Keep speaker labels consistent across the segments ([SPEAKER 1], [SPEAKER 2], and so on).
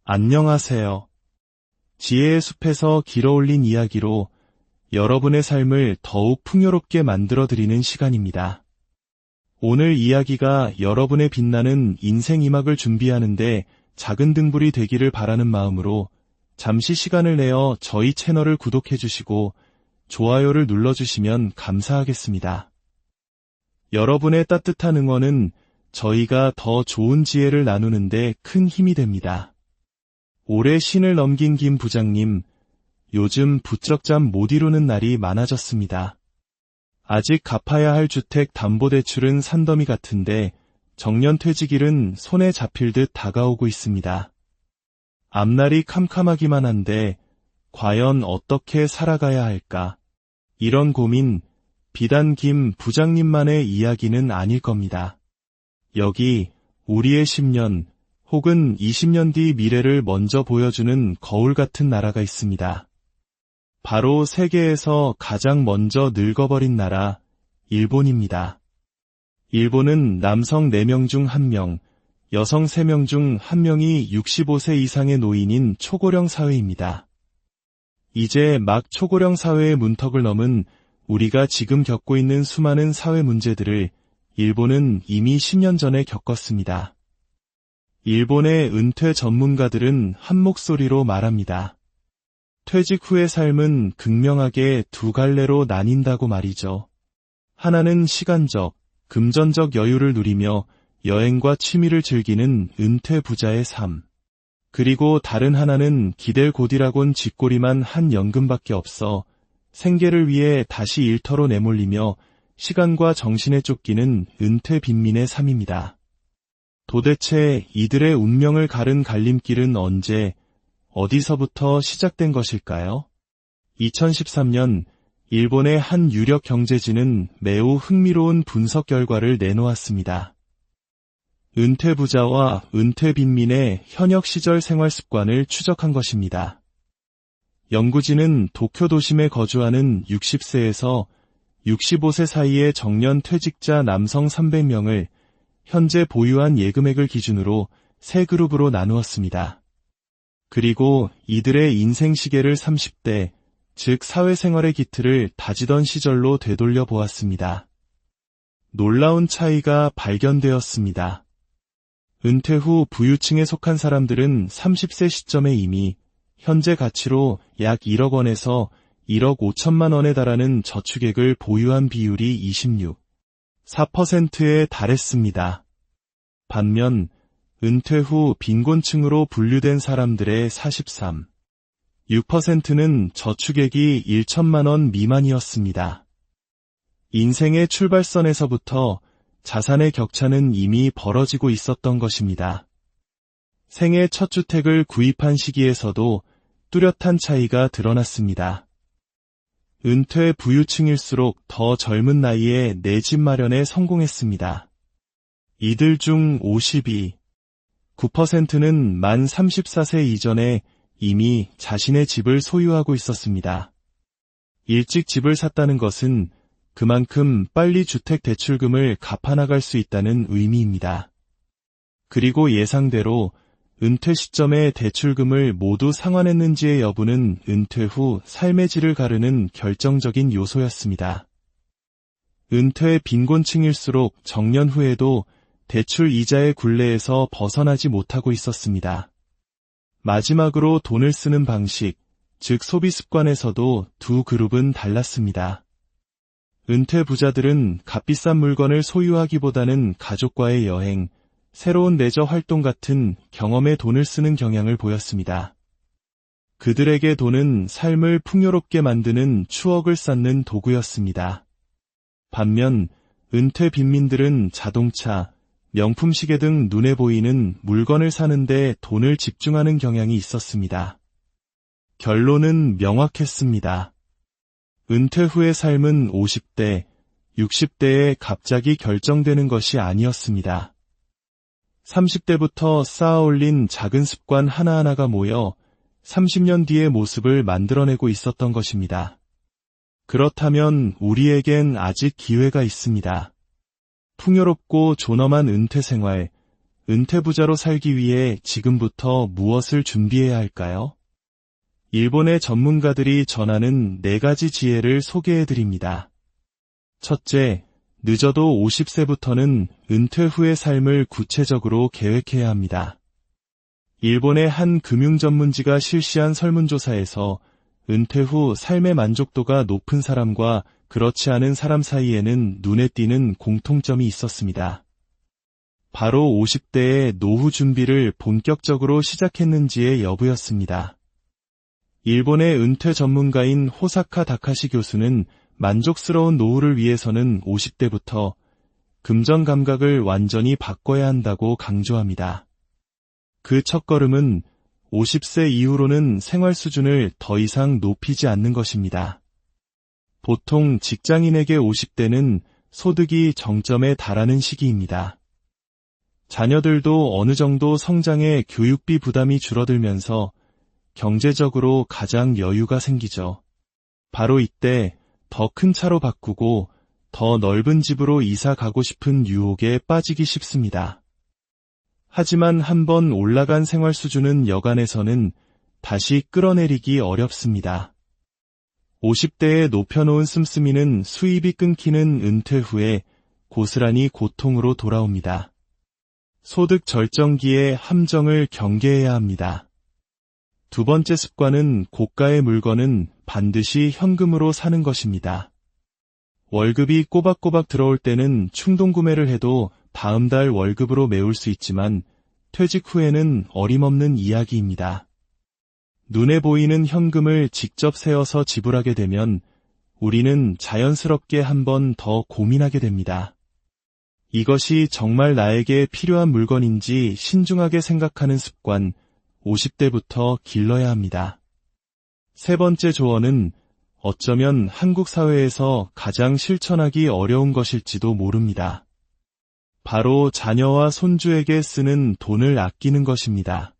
[SPEAKER 1] 안녕하세요. 지혜의 숲에서 길어올린 이야기로 여러분의 삶을 더욱 풍요롭게 만들어드리는 시간입니다. 오늘 이야기가 여러분의 빛나는 인생 이막을 준비하는데 작은 등불이 되기를 바라는 마음으로 잠시 시간을 내어 저희 채널을 구독해주시고 좋아요를 눌러주시면 감사하겠습니다. 여러분의 따뜻한 응원은 저희가 더 좋은 지혜를 나누는데 큰 힘이 됩니다. 올해 신을 넘긴 김 부장님, 요즘 부쩍 잠 못 이루는 날이 많아졌습니다. 아직 갚아야 할 주택 담보대출은 산더미 같은데 정년 퇴직일은 손에 잡힐 듯 다가오고 있습니다. 앞날이 캄캄하기만 한데 과연 어떻게 살아가야 할까? 이런 고민, 비단 김 부장님만의 이야기는 아닐 겁니다. 여기 우리의 10년, 혹은 20년 뒤 미래를 먼저 보여주는 거울 같은 나라가 있습니다. 바로 세계에서 가장 먼저 늙어버린 나라, 일본입니다. 일본은 남성 4명 중 1명, 여성 3명 중 1명이 65세 이상의 노인인 초고령 사회입니다. 이제 막 초고령 사회의 문턱을 넘은 우리가 지금 겪고 있는 수많은 사회 문제들을 일본은 이미 10년 전에 겪었습니다. 일본의 은퇴 전문가들은 한 목소리로 말합니다. 퇴직 후의 삶은 극명하게 두 갈래로 나뉜다고 말이죠. 하나는 시간적, 금전적 여유를 누리며 여행과 취미를 즐기는 은퇴 부자의 삶. 그리고 다른 하나는 기댈 곳이라곤 쥐꼬리만 한 연금밖에 없어 생계를 위해 다시 일터로 내몰리며 시간과 정신에 쫓기는 은퇴 빈민의 삶입니다. 도대체 이들의 운명을 가른 갈림길은 언제, 어디서부터 시작된 것일까요? 2013년 일본의 한 유력 경제지는 매우 흥미로운 분석 결과를 내놓았습니다. 은퇴 부자와 은퇴 빈민의 현역 시절 생활 습관을 추적한 것입니다. 연구진은 도쿄 도심에 거주하는 60세에서 65세 사이의 정년 퇴직자 남성 300명을 현재 보유한 예금액을 기준으로 세 그룹으로 나누었습니다. 그리고 이들의 인생 시계를 30대, 즉 사회생활의 기틀을 다지던 시절로 되돌려 보았습니다. 놀라운 차이가 발견되었습니다. 은퇴 후 부유층에 속한 사람들은 30세 시점에 이미 현재 가치로 약 1억 원에서 1억 5천만 원에 달하는 저축액을 보유한 비율이 26.4%에 달했습니다. 반면 은퇴 후 빈곤층으로 분류된 사람들의 43.6%는 저축액이 1천만 원 미만이었습니다. 인생의 출발선에서부터 자산의 격차는 이미 벌어지고 있었던 것입니다. 생애 첫 주택을 구입한 시기에서도 뚜렷한 차이가 드러났습니다. 은퇴 부유층일수록 더 젊은 나이에 내 집 마련에 성공했습니다. 이들 중 52.9%는 만 34세 이전에 이미 자신의 집을 소유하고 있었습니다. 일찍 집을 샀다는 것은 그만큼 빨리 주택 대출금을 갚아나갈 수 있다는 의미입니다. 그리고 예상대로 은퇴 시점에 대출금을 모두 상환했는지의 여부는 은퇴 후 삶의 질을 가르는 결정적인 요소였습니다. 은퇴 빈곤층일수록 정년 후에도 대출 이자의 굴레에서 벗어나지 못하고 있었습니다. 마지막으로 돈을 쓰는 방식, 즉 소비 습관에서도 두 그룹은 달랐습니다. 은퇴 부자들은 값비싼 물건을 소유하기보다는 가족과의 여행, 새로운 레저 활동 같은 경험에 돈을 쓰는 경향을 보였습니다. 그들에게 돈은 삶을 풍요롭게 만드는 추억을 쌓는 도구였습니다. 반면 은퇴 빈민들은 자동차, 명품 시계 등 눈에 보이는 물건을 사는 데 돈을 집중하는 경향이 있었습니다. 결론은 명확했습니다. 은퇴 후의 삶은 50대, 60대에 갑자기 결정되는 것이 아니었습니다. 30대부터 쌓아올린 작은 습관 하나하나가 모여 30년 뒤의 모습을 만들어내고 있었던 것입니다. 그렇다면 우리에겐 아직 기회가 있습니다. 풍요롭고 존엄한 은퇴 생활, 은퇴부자로 살기 위해 지금부터 무엇을 준비해야 할까요? 일본의 전문가들이 전하는 4가지 지혜를 소개해드립니다. 첫째, 늦어도 50세부터는 은퇴 후의 삶을 구체적으로 계획해야 합니다. 일본의 한 금융전문지가 실시한 설문조사에서 은퇴 후 삶의 만족도가 높은 사람과 그렇지 않은 사람 사이에는 눈에 띄는 공통점이 있었습니다. 바로 50대의 노후 준비를 본격적으로 시작했는지의 여부였습니다. 일본의 은퇴 전문가인 호사카 다카시 교수는 만족스러운 노후를 위해서는 50대부터 금전 감각을 완전히 바꿔야 한다고 강조합니다. 그 첫걸음은 50세 이후로는 생활 수준을 더 이상 높이지 않는 것입니다. 보통 직장인에게 50대는 소득이 정점에 달하는 시기입니다. 자녀들도 어느 정도 성장해 교육비 부담이 줄어들면서 경제적으로 가장 여유가 생기죠. 바로 이때 더 큰 차로 바꾸고 더 넓은 집으로 이사 가고 싶은 유혹에 빠지기 쉽습니다. 하지만 한번 올라간 생활 수준은 여간에서는 다시 끌어내리기 어렵습니다. 50대에 높여놓은 씀씀이는 수입이 끊기는 은퇴 후에 고스란히 고통으로 돌아옵니다. 소득 절정기의 함정을 경계해야 합니다. 두 번째 습관은 고가의 물건은 반드시 현금으로 사는 것입니다. 월급이 꼬박꼬박 들어올 때는 충동 구매를 해도 다음 달 월급으로 메울 수 있지만 퇴직 후에는 어림없는 이야기입니다. 눈에 보이는 현금을 직접 세어서 지불하게 되면 우리는 자연스럽게 한 번 더 고민하게 됩니다. 이것이 정말 나에게 필요한 물건인지 신중하게 생각하는 습관, 50대부터 길러야 합니다. 세 번째 조언은 어쩌면 한국 사회에서 가장 실천하기 어려운 것일지도 모릅니다. 바로 자녀와 손주에게 쓰는 돈을 아끼는 것입니다.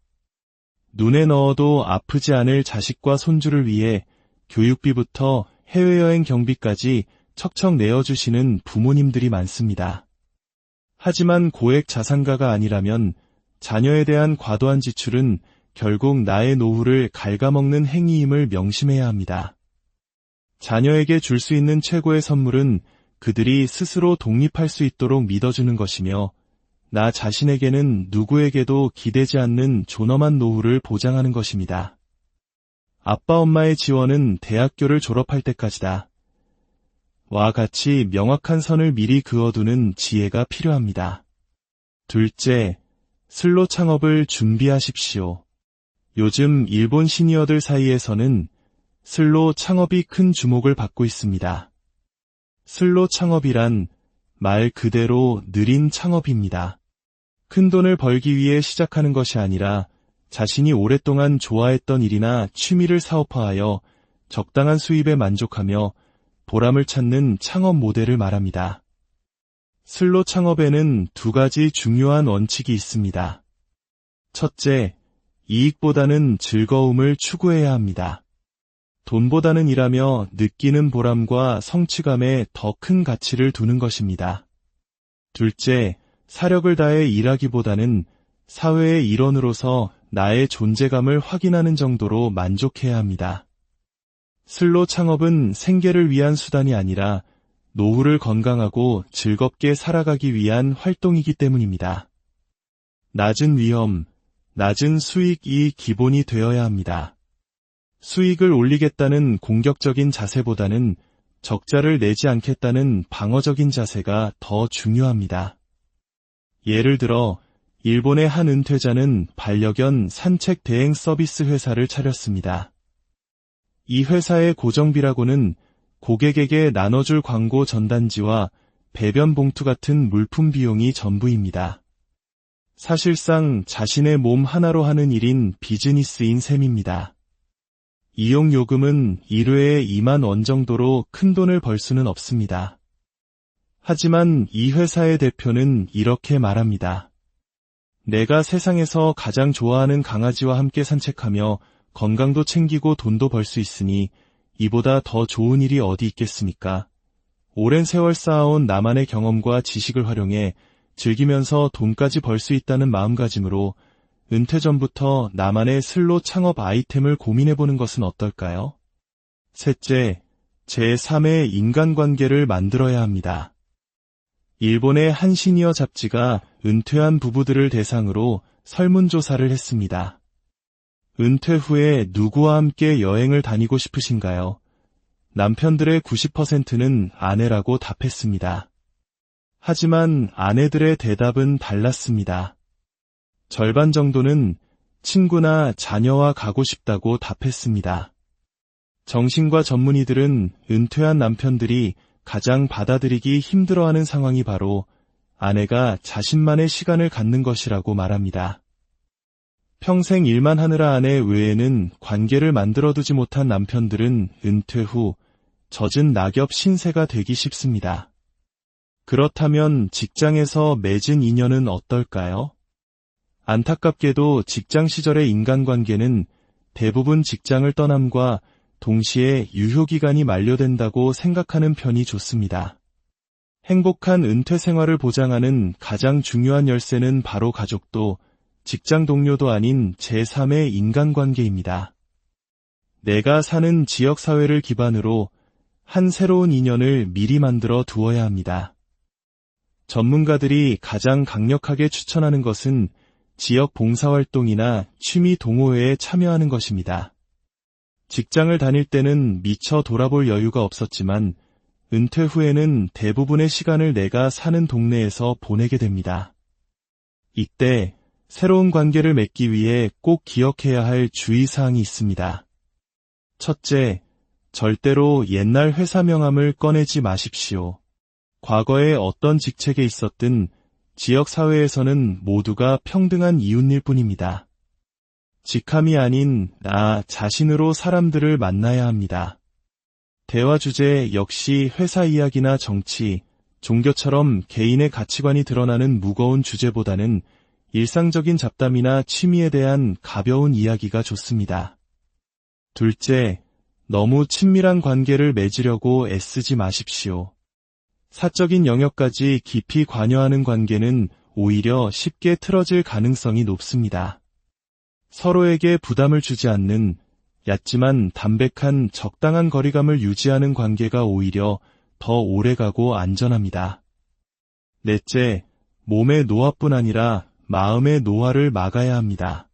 [SPEAKER 1] 눈에 넣어도 아프지 않을 자식과 손주를 위해 교육비부터 해외여행 경비까지 척척 내어주시는 부모님들이 많습니다. 하지만 고액 자산가가 아니라면 자녀에 대한 과도한 지출은 결국 나의 노후를 갉아먹는 행위임을 명심해야 합니다. 자녀에게 줄 수 있는 최고의 선물은 그들이 스스로 독립할 수 있도록 믿어주는 것이며 나 자신에게는 누구에게도 기대지 않는 존엄한 노후를 보장하는 것입니다. 아빠 엄마의 지원은 대학교를 졸업할 때까지다. 와 같이 명확한 선을 미리 그어두는 지혜가 필요합니다. 둘째, 슬로 창업을 준비하십시오. 요즘 일본 시니어들 사이에서는 슬로 창업이 큰 주목을 받고 있습니다. 슬로 창업이란 말 그대로 느린 창업입니다. 큰 돈을 벌기 위해 시작하는 것이 아니라 자신이 오랫동안 좋아했던 일이나 취미를 사업화하여 적당한 수입에 만족하며 보람을 찾는 창업 모델을 말합니다. 슬로 창업에는 2가지 중요한 원칙이 있습니다. 첫째, 이익보다는 즐거움을 추구해야 합니다. 돈보다는 일하며 느끼는 보람과 성취감에 더 큰 가치를 두는 것입니다. 둘째, 사력을 다해 일하기보다는 사회의 일원으로서 나의 존재감을 확인하는 정도로 만족해야 합니다. 슬로 창업은 생계를 위한 수단이 아니라 노후를 건강하고 즐겁게 살아가기 위한 활동이기 때문입니다. 낮은 위험, 낮은 수익이 기본이 되어야 합니다. 수익을 올리겠다는 공격적인 자세보다는 적자를 내지 않겠다는 방어적인 자세가 더 중요합니다. 예를 들어 일본의 한 은퇴자는 반려견 산책 대행 서비스 회사를 차렸습니다. 이 회사의 고정비라고는 고객에게 나눠줄 광고 전단지와 배변 봉투 같은 물품 비용이 전부입니다. 사실상 자신의 몸 하나로 하는 일인 비즈니스인 셈입니다. 이용 요금은 1회에 2만 원 정도로 큰 돈을 벌 수는 없습니다. 하지만 이 회사의 대표는 이렇게 말합니다. 내가 세상에서 가장 좋아하는 강아지와 함께 산책하며 건강도 챙기고 돈도 벌 수 있으니 이보다 더 좋은 일이 어디 있겠습니까? 오랜 세월 쌓아온 나만의 경험과 지식을 활용해 즐기면서 돈까지 벌 수 있다는 마음가짐으로 은퇴 전부터 나만의 슬로 창업 아이템을 고민해보는 것은 어떨까요? 셋째, 제3의 인간관계를 만들어야 합니다. 일본의 한 시니어 잡지가 은퇴한 부부들을 대상으로 설문조사를 했습니다. 은퇴 후에 누구와 함께 여행을 다니고 싶으신가요? 남편들의 90%는 아내라고 답했습니다. 하지만 아내들의 대답은 달랐습니다. 절반 정도는 친구나 자녀와 가고 싶다고 답했습니다. 정신과 전문의들은 은퇴한 남편들이 가장 받아들이기 힘들어하는 상황이 바로 아내가 자신만의 시간을 갖는 것이라고 말합니다. 평생 일만 하느라 아내 외에는 관계를 만들어두지 못한 남편들은 은퇴 후 젖은 낙엽 신세가 되기 쉽습니다. 그렇다면 직장에서 맺은 인연은 어떨까요? 안타깝게도 직장 시절의 인간관계는 대부분 직장을 떠남과 동시에 유효기간이 만료된다고 생각하는 편이 좋습니다. 행복한 은퇴 생활을 보장하는 가장 중요한 열쇠는 바로 가족도 직장 동료도 아닌 제3의 인간관계입니다. 내가 사는 지역사회를 기반으로 한 새로운 인연을 미리 만들어 두어야 합니다. 전문가들이 가장 강력하게 추천하는 것은 지역 봉사활동이나 취미 동호회에 참여하는 것입니다. 직장을 다닐 때는 미처 돌아볼 여유가 없었지만 은퇴 후에는 대부분의 시간을 내가 사는 동네에서 보내게 됩니다. 이때 새로운 관계를 맺기 위해 꼭 기억해야 할 주의사항이 있습니다. 첫째, 절대로 옛날 회사 명함을 꺼내지 마십시오. 과거에 어떤 직책에 있었든 지역사회에서는 모두가 평등한 이웃일 뿐입니다. 직함이 아닌 나 자신으로 사람들을 만나야 합니다. 대화 주제 역시 회사 이야기나 정치, 종교처럼 개인의 가치관이 드러나는 무거운 주제보다는 일상적인 잡담이나 취미에 대한 가벼운 이야기가 좋습니다. 둘째, 너무 친밀한 관계를 맺으려고 애쓰지 마십시오. 사적인 영역까지 깊이 관여하는 관계는 오히려 쉽게 틀어질 가능성이 높습니다. 서로에게 부담을 주지 않는 얕지만 담백한 적당한 거리감을 유지하는 관계가 오히려 더 오래가고 안전합니다. 넷째, 몸의 노화뿐 아니라 마음의 노화를 막아야 합니다.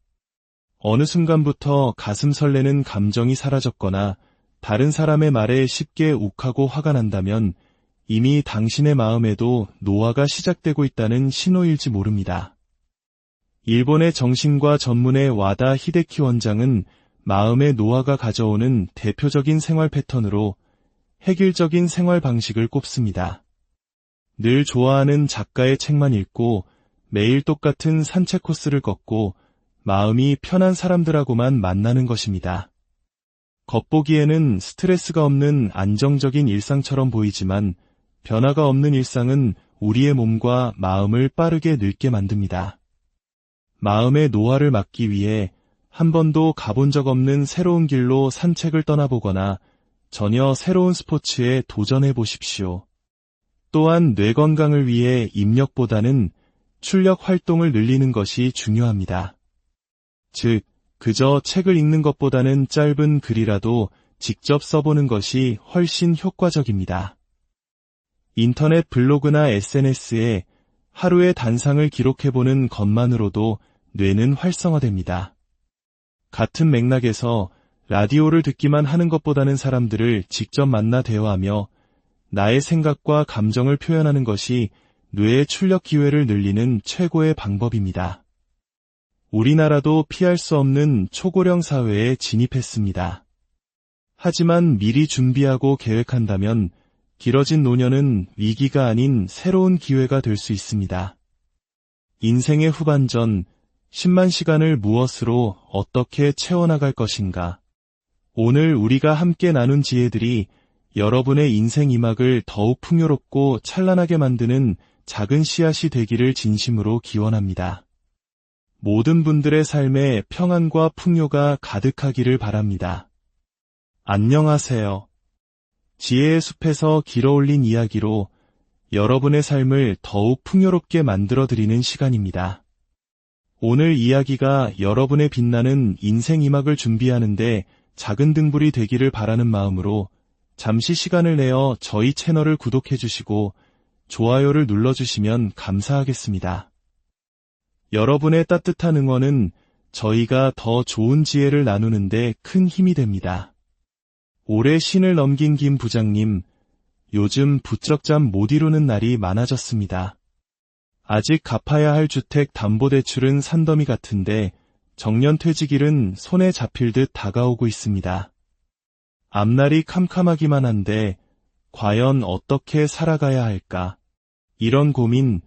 [SPEAKER 1] 어느 순간부터 가슴 설레는 감정이 사라졌거나 다른 사람의 말에 쉽게 욱하고 화가 난다면 이미 당신의 마음에도 노화가 시작되고 있다는 신호일지 모릅니다. 일본의 정신과 전문의 와다 히데키 원장은 마음의 노화가 가져오는 대표적인 생활 패턴으로 획일적인 생활 방식을 꼽습니다. 늘 좋아하는 작가의 책만 읽고 매일 똑같은 산책 코스를 걷고 마음이 편한 사람들하고만 만나는 것입니다. 겉보기에는 스트레스가 없는 안정적인 일상처럼 보이지만 변화가 없는 일상은 우리의 몸과 마음을 빠르게 늙게 만듭니다. 마음의 노화를 막기 위해 한 번도 가본 적 없는 새로운 길로 산책을 떠나보거나 전혀 새로운 스포츠에 도전해 보십시오. 또한 뇌 건강을 위해 입력보다는 출력 활동을 늘리는 것이 중요합니다. 즉, 그저 책을 읽는 것보다는 짧은 글이라도 직접 써보는 것이 훨씬 효과적입니다. 인터넷 블로그나 SNS에 하루의 단상을 기록해보는 것만으로도 뇌는 활성화됩니다. 같은 맥락에서 라디오를 듣기만 하는 것보다는 사람들을 직접 만나 대화하며 나의 생각과 감정을 표현하는 것이 뇌의 출력 기회를 늘리는 최고의 방법입니다. 우리나라도 피할 수 없는 초고령 사회에 진입했습니다. 하지만 미리 준비하고 계획한다면 길어진 노년은 위기가 아닌 새로운 기회가 될 수 있습니다. 인생의 후반전 10만 시간을 무엇으로 어떻게 채워나갈 것인가? 오늘 우리가 함께 나눈 지혜들이 여러분의 인생 이막을 더욱 풍요롭고 찬란하게 만드는 작은 씨앗이 되기를 진심으로 기원합니다. 모든 분들의 삶에 평안과 풍요가 가득하기를 바랍니다. 안녕하세요. 지혜의 숲에서 길어올린 이야기로 여러분의 삶을 더욱 풍요롭게 만들어드리는 시간입니다. 오늘 이야기가 여러분의 빛나는 인생 2막을 준비하는데 작은 등불이 되기를 바라는 마음으로 잠시 시간을 내어 저희 채널을 구독해주시고 좋아요를 눌러주시면 감사하겠습니다. 여러분의 따뜻한 응원은 저희가 더 좋은 지혜를 나누는데 큰 힘이 됩니다. 올해 신을 넘긴 김 부장님, 요즘 부쩍 잠 못 이루는 날이 많아졌습니다. 아직 갚아야 할 주택 담보대출은 산더미 같은데 정년퇴직일은 손에 잡힐 듯 다가오고 있습니다. 앞날이 캄캄하기만 한데 과연 어떻게 살아가야 할까? 이런 고민,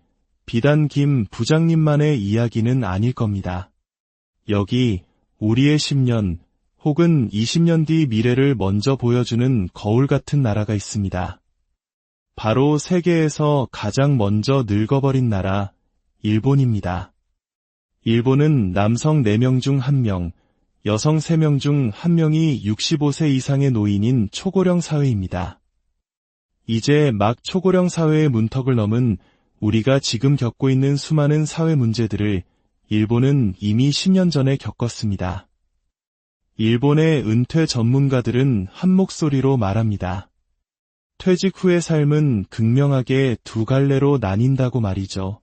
[SPEAKER 1] 비단 김 부장님만의 이야기는 아닐 겁니다. 여기 우리의 10년 혹은 20년 뒤 미래를 먼저 보여주는 거울 같은 나라가 있습니다. 바로 세계에서 가장 먼저 늙어버린 나라, 일본입니다. 일본은 남성 4명 중 1명, 여성 3명 중 1명이 65세 이상의 노인인 초고령 사회입니다. 이제 막 초고령 사회의 문턱을 넘은 우리가 지금 겪고 있는 수많은 사회 문제들을 일본은 이미 10년 전에 겪었습니다. 일본의 은퇴 전문가들은 한 목소리로 말합니다. 퇴직 후의 삶은 극명하게 두 갈래로 나뉜다고 말이죠.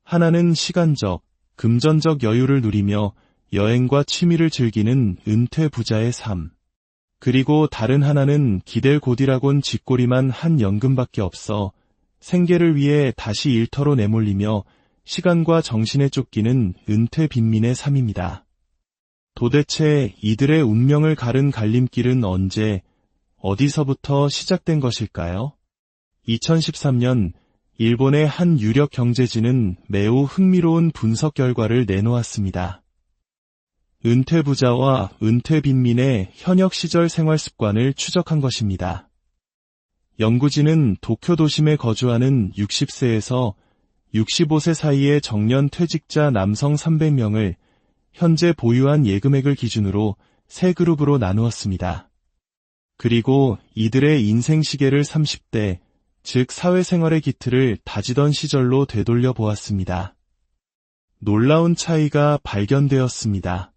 [SPEAKER 1] 하나는 시간적, 금전적 여유를 누리며 여행과 취미를 즐기는 은퇴 부자의 삶. 그리고 다른 하나는 기댈 곳이라곤 쥐꼬리만 한 연금밖에 없어 생계를 위해 다시 일터로 내몰리며 시간과 정신에 쫓기는 은퇴 빈민의 삶입니다. 도대체 이들의 운명을 가른 갈림길은 언제, 어디서부터 시작된 것일까요? 2013년 일본의 한 유력 경제지는 매우 흥미로운 분석 결과를 내놓았습니다. 은퇴 부자와 은퇴 빈민의 현역 시절 생활 습관을 추적한 것입니다. 연구진은 도쿄 도심에 거주하는 60세에서 65세 사이의 정년 퇴직자 남성 300명을 현재 보유한 예금액을 기준으로 세 그룹으로 나누었습니다. 그리고 이들의 인생 시계를 30대, 즉 사회생활의 기틀을 다지던 시절로 되돌려 보았습니다. 놀라운 차이가 발견되었습니다.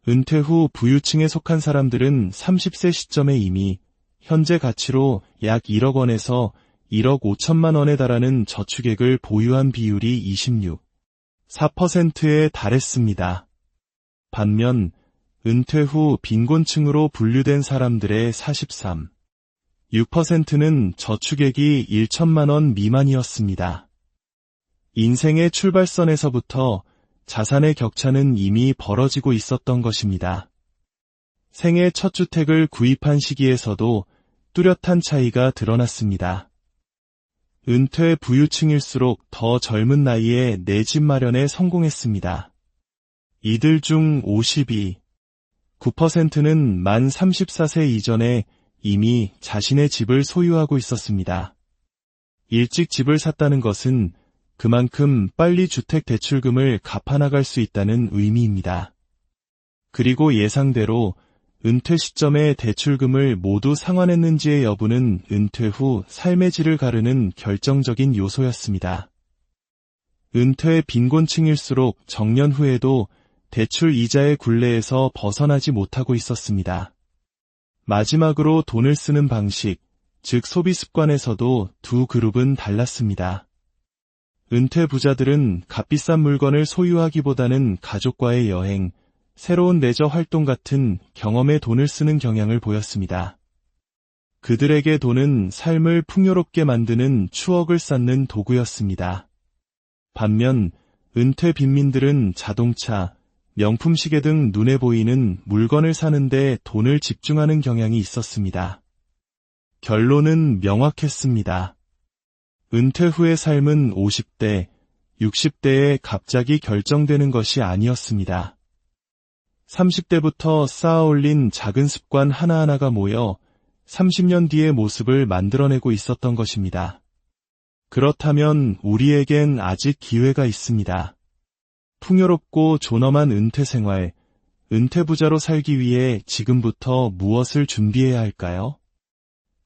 [SPEAKER 1] 은퇴 후 부유층에 속한 사람들은 30세 시점에 이미 현재 가치로 약 1억 원에서 1억 5천만 원에 달하는 저축액을 보유한 비율이 26.4%에 달했습니다. 반면 은퇴 후 빈곤층으로 분류된 사람들의 43.6%는 저축액이 1천만 원 미만이었습니다. 인생의 출발선에서부터 자산의 격차는 이미 벌어지고 있었던 것입니다. 생애 첫 주택을 구입한 시기에서도 뚜렷한 차이가 드러났습니다. 은퇴 부유층일수록 더 젊은 나이에 내 집 마련에 성공했습니다. 이들 중 52.9%는 만 34세 이전에 이미 자신의 집을 소유하고 있었습니다. 일찍 집을 샀다는 것은 그만큼 빨리 주택 대출금을 갚아나갈 수 있다는 의미입니다. 그리고 예상대로 은퇴 시점에 대출금을 모두 상환했는지의 여부는 은퇴 후 삶의 질을 가르는 결정적인 요소였습니다. 은퇴 빈곤층일수록 정년 후에도 대출 이자의 굴레에서 벗어나지 못하고 있었습니다. 마지막으로 돈을 쓰는 방식, 즉 소비 습관에서도 두 그룹은 달랐습니다. 은퇴 부자들은 값비싼 물건을 소유하기보다는 가족과의 여행, 새로운 레저 활동 같은 경험에 돈을 쓰는 경향을 보였습니다. 그들에게 돈은 삶을 풍요롭게 만드는 추억을 쌓는 도구였습니다. 반면 은퇴 빈민들은 자동차, 명품 시계 등 눈에 보이는 물건을 사는 데 돈을 집중하는 경향이 있었습니다. 결론은 명확했습니다. 은퇴 후의 삶은 50대, 60대에 갑자기 결정되는 것이 아니었습니다. 30대부터 쌓아올린 작은 습관 하나하나가 모여 30년 뒤의 모습을 만들어내고 있었던 것입니다. 그렇다면 우리에겐 아직 기회가 있습니다. 풍요롭고 존엄한 은퇴 생활, 은퇴 부자로 살기 위해 지금부터 무엇을 준비해야 할까요?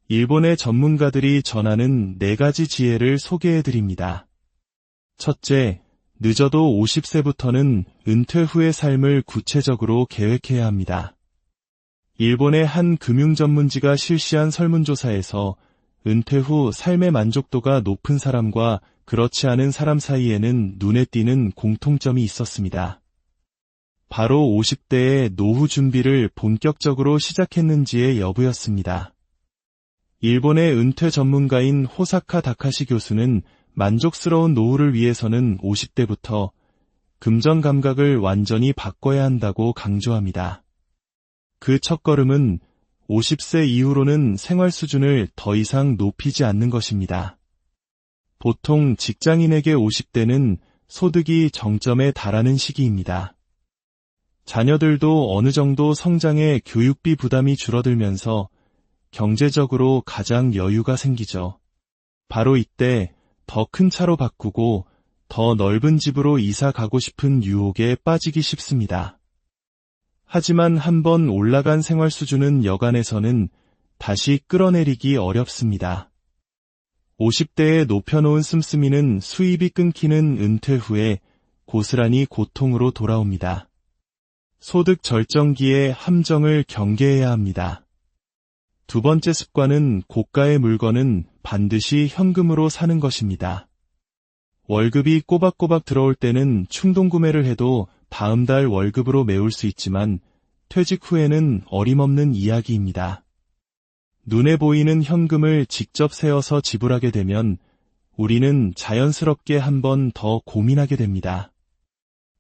[SPEAKER 1] 일본의 전문가들이 전하는 4가지 지혜를 소개해드립니다. 첫째, 늦어도 50세부터는 은퇴 후의 삶을 구체적으로 계획해야 합니다. 일본의 한 금융 전문지가 실시한 설문조사에서 은퇴 후 삶의 만족도가 높은 사람과 그렇지 않은 사람 사이에는 눈에 띄는 공통점이 있었습니다. 바로 50대의 노후 준비를 본격적으로 시작했는지의 여부였습니다. 일본의 은퇴 전문가인 호사카 다카시 교수는 만족스러운 노후를 위해서는 50대부터 금전 감각을 완전히 바꿔야 한다고 강조합니다. 그 첫걸음은 50세 이후로는 생활 수준을 더 이상 높이지 않는 것입니다. 보통 직장인에게 50대는 소득이 정점에 달하는 시기입니다. 자녀들도 어느 정도 성장해 교육비 부담이 줄어들면서 경제적으로 가장 여유가 생기죠. 바로 이때 더 큰 차로 바꾸고 더 넓은 집으로 이사 가고 싶은 유혹에 빠지기 쉽습니다. 하지만 한번 올라간 생활 수준은 여간해서는 다시 끌어내리기 어렵습니다. 50대에 높여놓은 씀씀이는 수입이 끊기는 은퇴 후에 고스란히 고통으로 돌아옵니다. 소득 절정기의 함정을 경계해야 합니다. 두 번째 습관은 고가의 물건은 반드시 현금으로 사는 것입니다. 월급이 꼬박꼬박 들어올 때는 충동 구매를 해도 다음 달 월급으로 메울 수 있지만 퇴직 후에는 어림없는 이야기입니다. 눈에 보이는 현금을 직접 세어서 지불하게 되면 우리는 자연스럽게 한 번 더 고민하게 됩니다.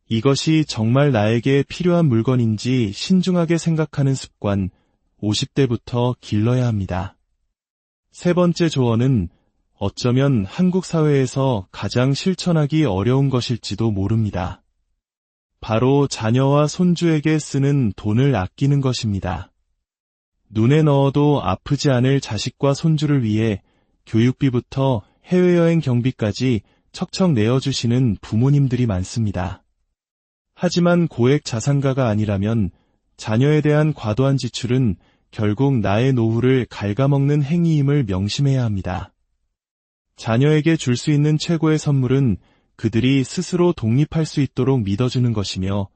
[SPEAKER 1] 이것이 정말 나에게 필요한 물건인지 신중하게 생각하는 습관, 50대부터 길러야 합니다. 세 번째 조언은 어쩌면 한국 사회에서 가장 실천하기 어려운 것일지도 모릅니다. 바로 자녀와 손주에게 쓰는 돈을 아끼는 것입니다. 눈에 넣어도 아프지 않을 자식과 손주를 위해 교육비부터 해외여행 경비까지 척척 내어주시는 부모님들이 많습니다. 하지만 고액 자산가가 아니라면 자녀에 대한 과도한 지출은 결국 나의 노후를 갉아먹는 행위임을 명심해야 합니다. 자녀에게 줄 수 있는 최고의 선물은 그들이 스스로 독립할 수 있도록 믿어주는 것이며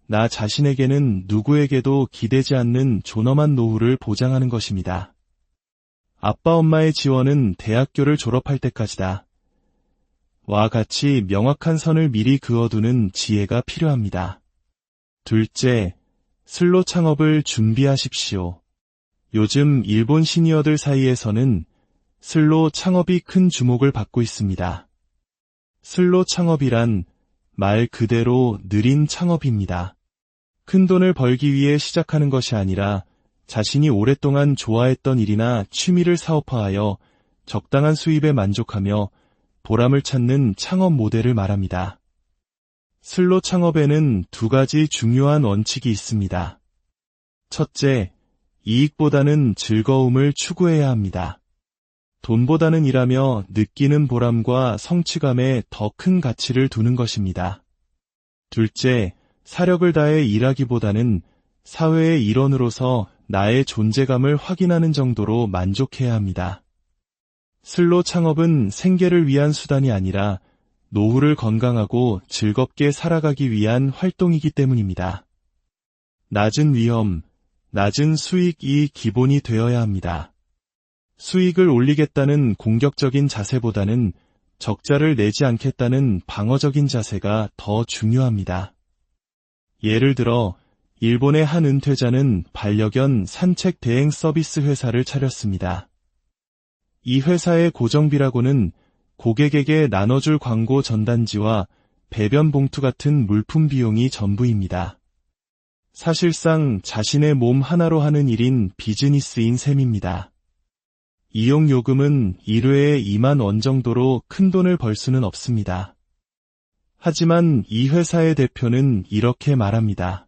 [SPEAKER 1] 나 자신에게는 누구에게도 기대지 않는 존엄한 노후를 보장하는 것입니다. 아빠 엄마의 지원은 대학교를 졸업할 때까지다. 와 같이 명확한 선을 미리 그어두는 지혜가 필요합니다. 둘째, 슬로 창업을 준비하십시오. 요즘 일본 시니어들 사이에서는 슬로 창업이 큰 주목을 받고 있습니다. 슬로 창업이란 말 그대로 느린 창업입니다. 큰 돈을 벌기 위해 시작하는 것이 아니라 자신이 오랫동안 좋아했던 일이나 취미를 사업화하여 적당한 수입에 만족하며 보람을 찾는 창업 모델을 말합니다. 슬로 창업에는 2가지 중요한 원칙이 있습니다. 첫째, 이익보다는 즐거움을 추구해야 합니다. 돈보다는 일하며 느끼는 보람과 성취감에 더 큰 가치를 두는 것입니다. 둘째, 사력을 다해 일하기보다는 사회의 일원으로서 나의 존재감을 확인하는 정도로 만족해야 합니다. 슬로 창업은 생계를 위한 수단이 아니라 노후를 건강하고 즐겁게 살아가기 위한 활동이기 때문입니다. 낮은 위험, 낮은 수익이 기본이 되어야 합니다. 수익을 올리겠다는 공격적인 자세보다는 적자를 내지 않겠다는 방어적인 자세가 더 중요합니다. 예를 들어 일본의 한 은퇴자는 반려견 산책 대행 서비스 회사를 차렸습니다. 이 회사의 고정비라고는 고객에게 나눠줄 광고 전단지와 배변 봉투 같은 물품 비용이 전부입니다. 사실상 자신의 몸 하나로 하는 일인 비즈니스인 셈입니다. 이용 요금은 1회에 2만 원 정도로 큰 돈을 벌 수는 없습니다. 하지만 이 회사의 대표는 이렇게 말합니다.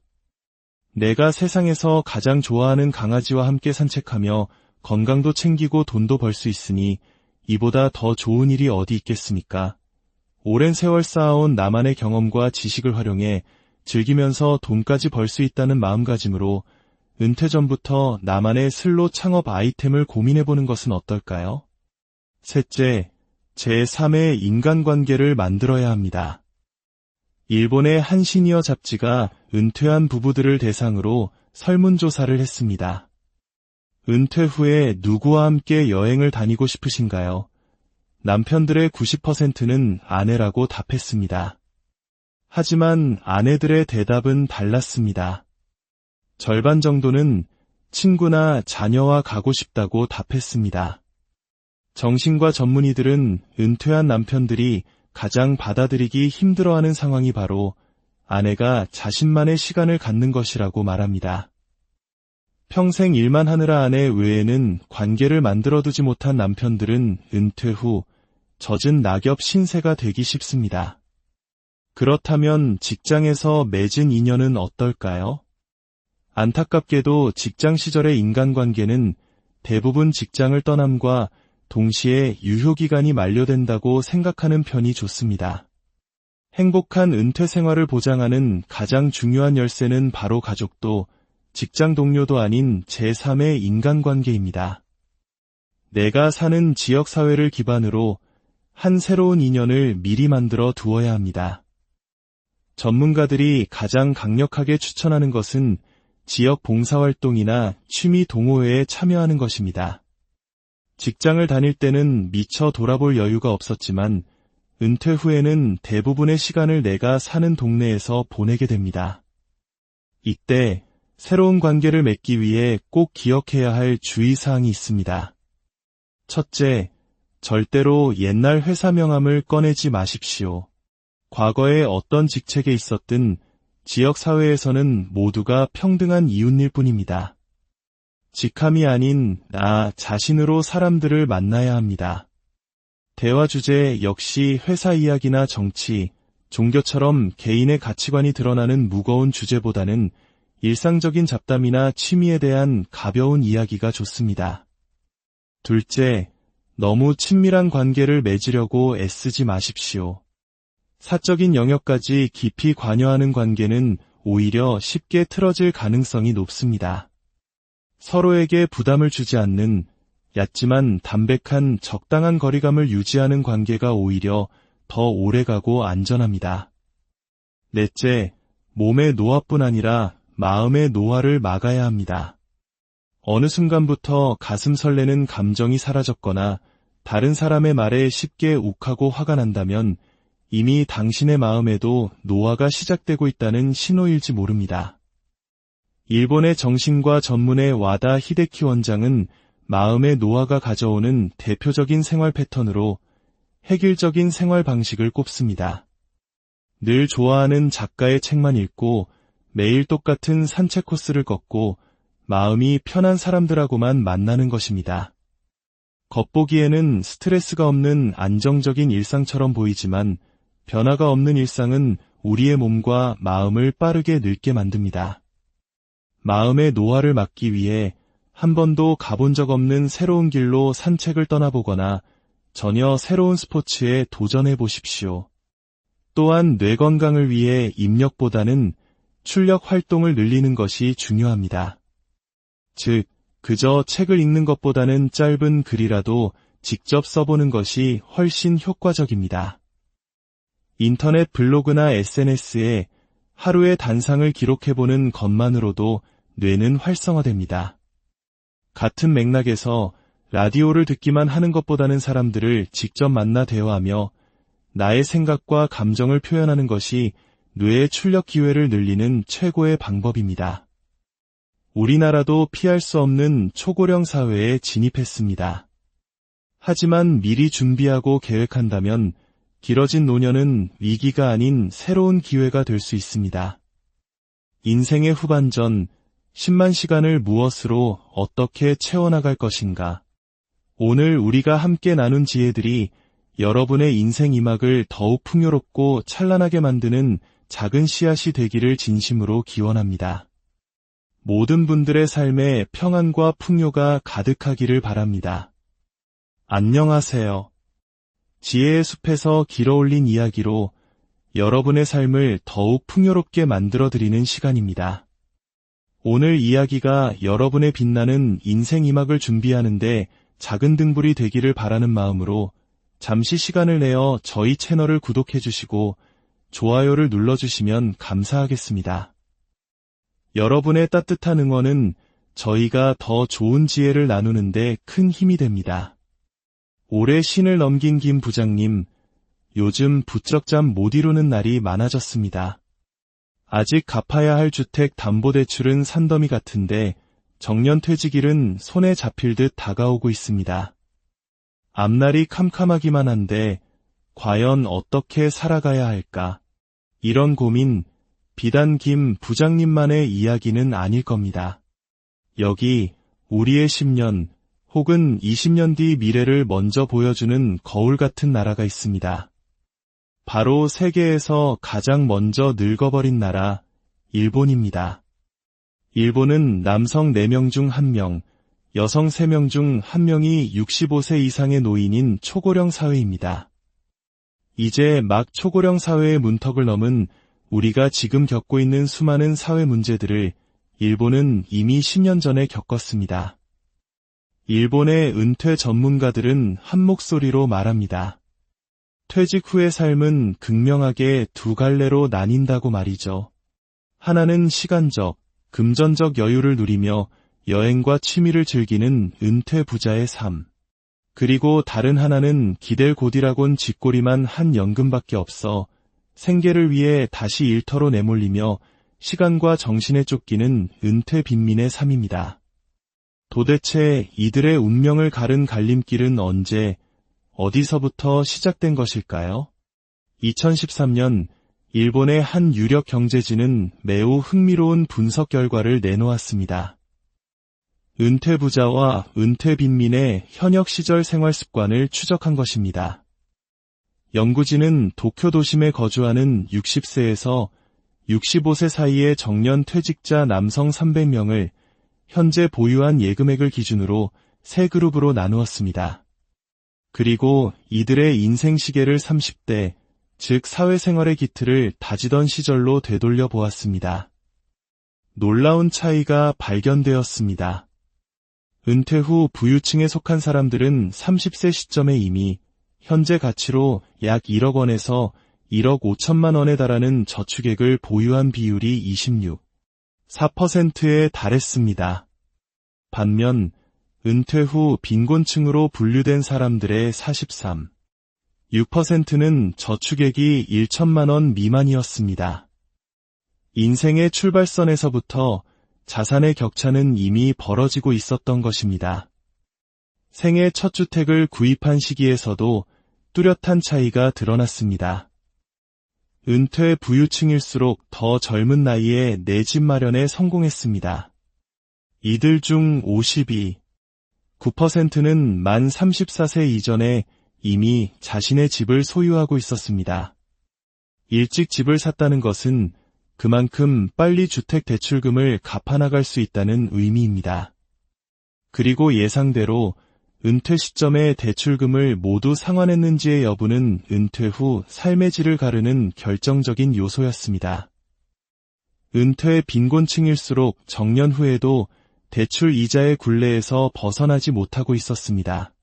[SPEAKER 1] 내가 세상에서 가장 좋아하는 강아지와 함께 산책하며 건강도 챙기고 돈도 벌 수 있으니 이보다 더 좋은 일이 어디 있겠습니까? 오랜 세월 쌓아온 나만의 경험과 지식을 활용해 즐기면서 돈까지 벌 수 있다는 마음가짐으로 은퇴 전부터 나만의 슬로 창업 아이템을 고민해보는 것은 어떨까요? 셋째, 제3의 인간관계를 만들어야 합니다. 일본의 한 시니어 잡지가 은퇴한 부부들을 대상으로 설문조사를 했습니다. 은퇴 후에 누구와 함께 여행을 다니고 싶으신가요? 남편들의 90%는 아내라고 답했습니다. 하지만 아내들의 대답은 달랐습니다. 절반 정도는 친구나 자녀와 가고 싶다고 답했습니다. 정신과 전문의들은 은퇴한 남편들이 가장 받아들이기 힘들어하는 상황이 바로 아내가 자신만의 시간을 갖는 것이라고 말합니다. 평생 일만 하느라 아내 외에는 관계를 만들어두지 못한 남편들은 은퇴 후 젖은 낙엽 신세가 되기 쉽습니다. 그렇다면 직장에서 맺은 인연은 어떨까요? 안타깝게도 직장 시절의 인간관계는 대부분 직장을 떠남과 동시에 유효기간이 만료된다고 생각하는 편이 좋습니다. 행복한 은퇴 생활을 보장하는 가장 중요한 열쇠는 바로 가족도 직장 동료도 아닌 제3의 인간관계입니다. 내가 사는 지역사회를 기반으로 한 새로운 인연을 미리 만들어 두어야 합니다. 전문가들이 가장 강력하게 추천하는 것은 지역 봉사활동이나 취미 동호회에 참여하는 것입니다. 직장을 다닐 때는 미처 돌아볼 여유가 없었지만 은퇴 후에는 대부분의 시간을 내가 사는 동네에서 보내게 됩니다. 이때 새로운 관계를 맺기 위해 꼭 기억해야 할 주의사항이 있습니다. 첫째, 절대로 옛날 회사 명함을 꺼내지 마십시오. 과거에 어떤 직책에 있었든 지역사회에서는 모두가 평등한 이웃일 뿐입니다. 직함이 아닌 나 자신으로 사람들을 만나야 합니다. 대화 주제 역시 회사 이야기나 정치, 종교처럼 개인의 가치관이 드러나는 무거운 주제보다는 일상적인 잡담이나 취미에 대한 가벼운 이야기가 좋습니다. 둘째, 너무 친밀한 관계를 맺으려고 애쓰지 마십시오. 사적인 영역까지 깊이 관여하는 관계는 오히려 쉽게 틀어질 가능성이 높습니다. 서로에게 부담을 주지 않는 얕지만 담백한 적당한 거리감을 유지하는 관계가 오히려 더 오래가고 안전합니다. 넷째, 몸의 노화뿐 아니라 마음의 노화를 막아야 합니다. 어느 순간부터 가슴 설레는 감정이 사라졌거나 다른 사람의 말에 쉽게 욱하고 화가 난다면 이미 당신의 마음에도 노화가 시작되고 있다는 신호일지 모릅니다. 일본의 정신과 전문의 와다 히데키 원장은 마음의 노화가 가져오는 대표적인 생활 패턴으로 획일적인 생활 방식을 꼽습니다. 늘 좋아하는 작가의 책만 읽고 매일 똑같은 산책 코스를 걷고 마음이 편한 사람들하고만 만나는 것입니다. 겉보기에는 스트레스가 없는 안정적인 일상처럼 보이지만 변화가 없는 일상은 우리의 몸과 마음을 빠르게 늙게 만듭니다. 마음의 노화를 막기 위해 한 번도 가본 적 없는 새로운 길로 산책을 떠나보거나 전혀 새로운 스포츠에 도전해 보십시오. 또한 뇌 건강을 위해 입력보다는 출력 활동을 늘리는 것이 중요합니다. 즉, 그저 책을 읽는 것보다는 짧은 글이라도 직접 써보는 것이 훨씬 효과적입니다. 인터넷 블로그나 SNS에 하루의 단상을 기록해보는 것만으로도 뇌는 활성화됩니다. 같은 맥락에서 라디오를 듣기만 하는 것보다는 사람들을 직접 만나 대화하며 나의 생각과 감정을 표현하는 것이 뇌의 출력 기회를 늘리는 최고의 방법입니다. 우리나라도 피할 수 없는 초고령 사회에 진입했습니다. 하지만 미리 준비하고 계획한다면 길어진 노년은 위기가 아닌 새로운 기회가 될 수 있습니다. 인생의 후반전, 10만 시간을 무엇으로 어떻게 채워나갈 것인가? 오늘 우리가 함께 나눈 지혜들이 여러분의 인생 이막을 더욱 풍요롭고 찬란하게 만드는 작은 씨앗이 되기를 진심으로 기원합니다. 모든 분들의 삶에 평안과 풍요가 가득하기를 바랍니다. 안녕하세요. 지혜의 숲에서 길어올린 이야기로 여러분의 삶을 더욱 풍요롭게 만들어드리는 시간입니다. 오늘 이야기가 여러분의 빛나는 인생 2막을 준비하는데 작은 등불이 되기를 바라는 마음으로 잠시 시간을 내어 저희 채널을 구독해 주시고 좋아요를 눌러주시면 감사하겠습니다. 여러분의 따뜻한 응원은 저희가 더 좋은 지혜를 나누는데 큰 힘이 됩니다. 올해 신을 넘긴 김 부장님, 요즘 부쩍 잠 못 이루는 날이 많아졌습니다. 아직 갚아야 할 주택 담보대출은 산더미 같은데 정년 퇴직일은 손에 잡힐 듯 다가오고 있습니다. 앞날이 캄캄하기만 한데 과연 어떻게 살아가야 할까? 이런 고민, 비단 김 부장님만의 이야기는 아닐 겁니다. 여기 우리의 10년 혹은 20년 뒤 미래를 먼저 보여주는 거울 같은 나라가 있습니다. 바로 세계에서 가장 먼저 늙어버린 나라, 일본입니다. 일본은 남성 4명 중 1명, 여성 3명 중 1명이 65세 이상의 노인인 초고령 사회입니다. 이제 막 초고령 사회의 문턱을 넘은 우리가 지금 겪고 있는 수많은 사회 문제들을 일본은 이미 10년 전에 겪었습니다. 일본의 은퇴 전문가들은 한 목소리로 말합니다. 퇴직 후의 삶은 극명하게 두 갈래로 나뉜다고 말이죠. 하나는 시간적, 금전적 여유를 누리며 여행과 취미를 즐기는 은퇴 부자의 삶. 그리고 다른 하나는 기댈 곳이라곤 쥐꼬리만 한 연금밖에 없어 생계를 위해 다시 일터로 내몰리며 시간과 정신에 쫓기는 은퇴 빈민의 삶입니다. 도대체 이들의 운명을 가른 갈림길은 언제, 어디서부터 시작된 것일까요? 2013년 일본의 한 유력 경제지는 매우 흥미로운 분석 결과를 내놓았습니다. 은퇴 부자와 은퇴 빈민의 현역 시절 생활 습관을 추적한 것입니다. 연구진은 도쿄 도심에 거주하는 60세에서 65세 사이의 정년 퇴직자 남성 300명을 현재 보유한 예금액을 기준으로 세 그룹으로 나누었습니다. 그리고 이들의 인생 시계를 30대, 즉 사회생활의 기틀을 다지던 시절로 되돌려 보았습니다. 놀라운 차이가 발견되었습니다. 은퇴 후 부유층에 속한 사람들은 30세 시점에 이미 현재 가치로 약 1억 원에서 1억 5천만 원에 달하는 저축액을 보유한 비율이 26.4%에 달했습니다. 반면 은퇴 후 빈곤층으로 분류된 사람들의 43.6%는 저축액이 1천만 원 미만이었습니다. 인생의 출발선에서부터 자산의 격차는 이미 벌어지고 있었던 것입니다. 생애 첫 주택을 구입한 시기에서도 뚜렷한 차이가 드러났습니다. 은퇴 부유층일수록 더 젊은 나이에 내 집 마련에 성공했습니다. 이들 중 52.9%는 만 34세 이전에 이미 자신의 집을 소유하고 있었습니다. 일찍 집을 샀다는 것은 그만큼 빨리 주택 대출금을 갚아나갈 수 있다는 의미입니다. 그리고 예상대로 은퇴 시점에 대출금을 모두 상환했는지의 여부는 은퇴 후 삶의 질을 가르는 결정적인 요소였습니다. 은퇴 빈곤층일수록 정년 후에도 대출 이자의 굴레에서 벗어나지 못하고 있었습니다.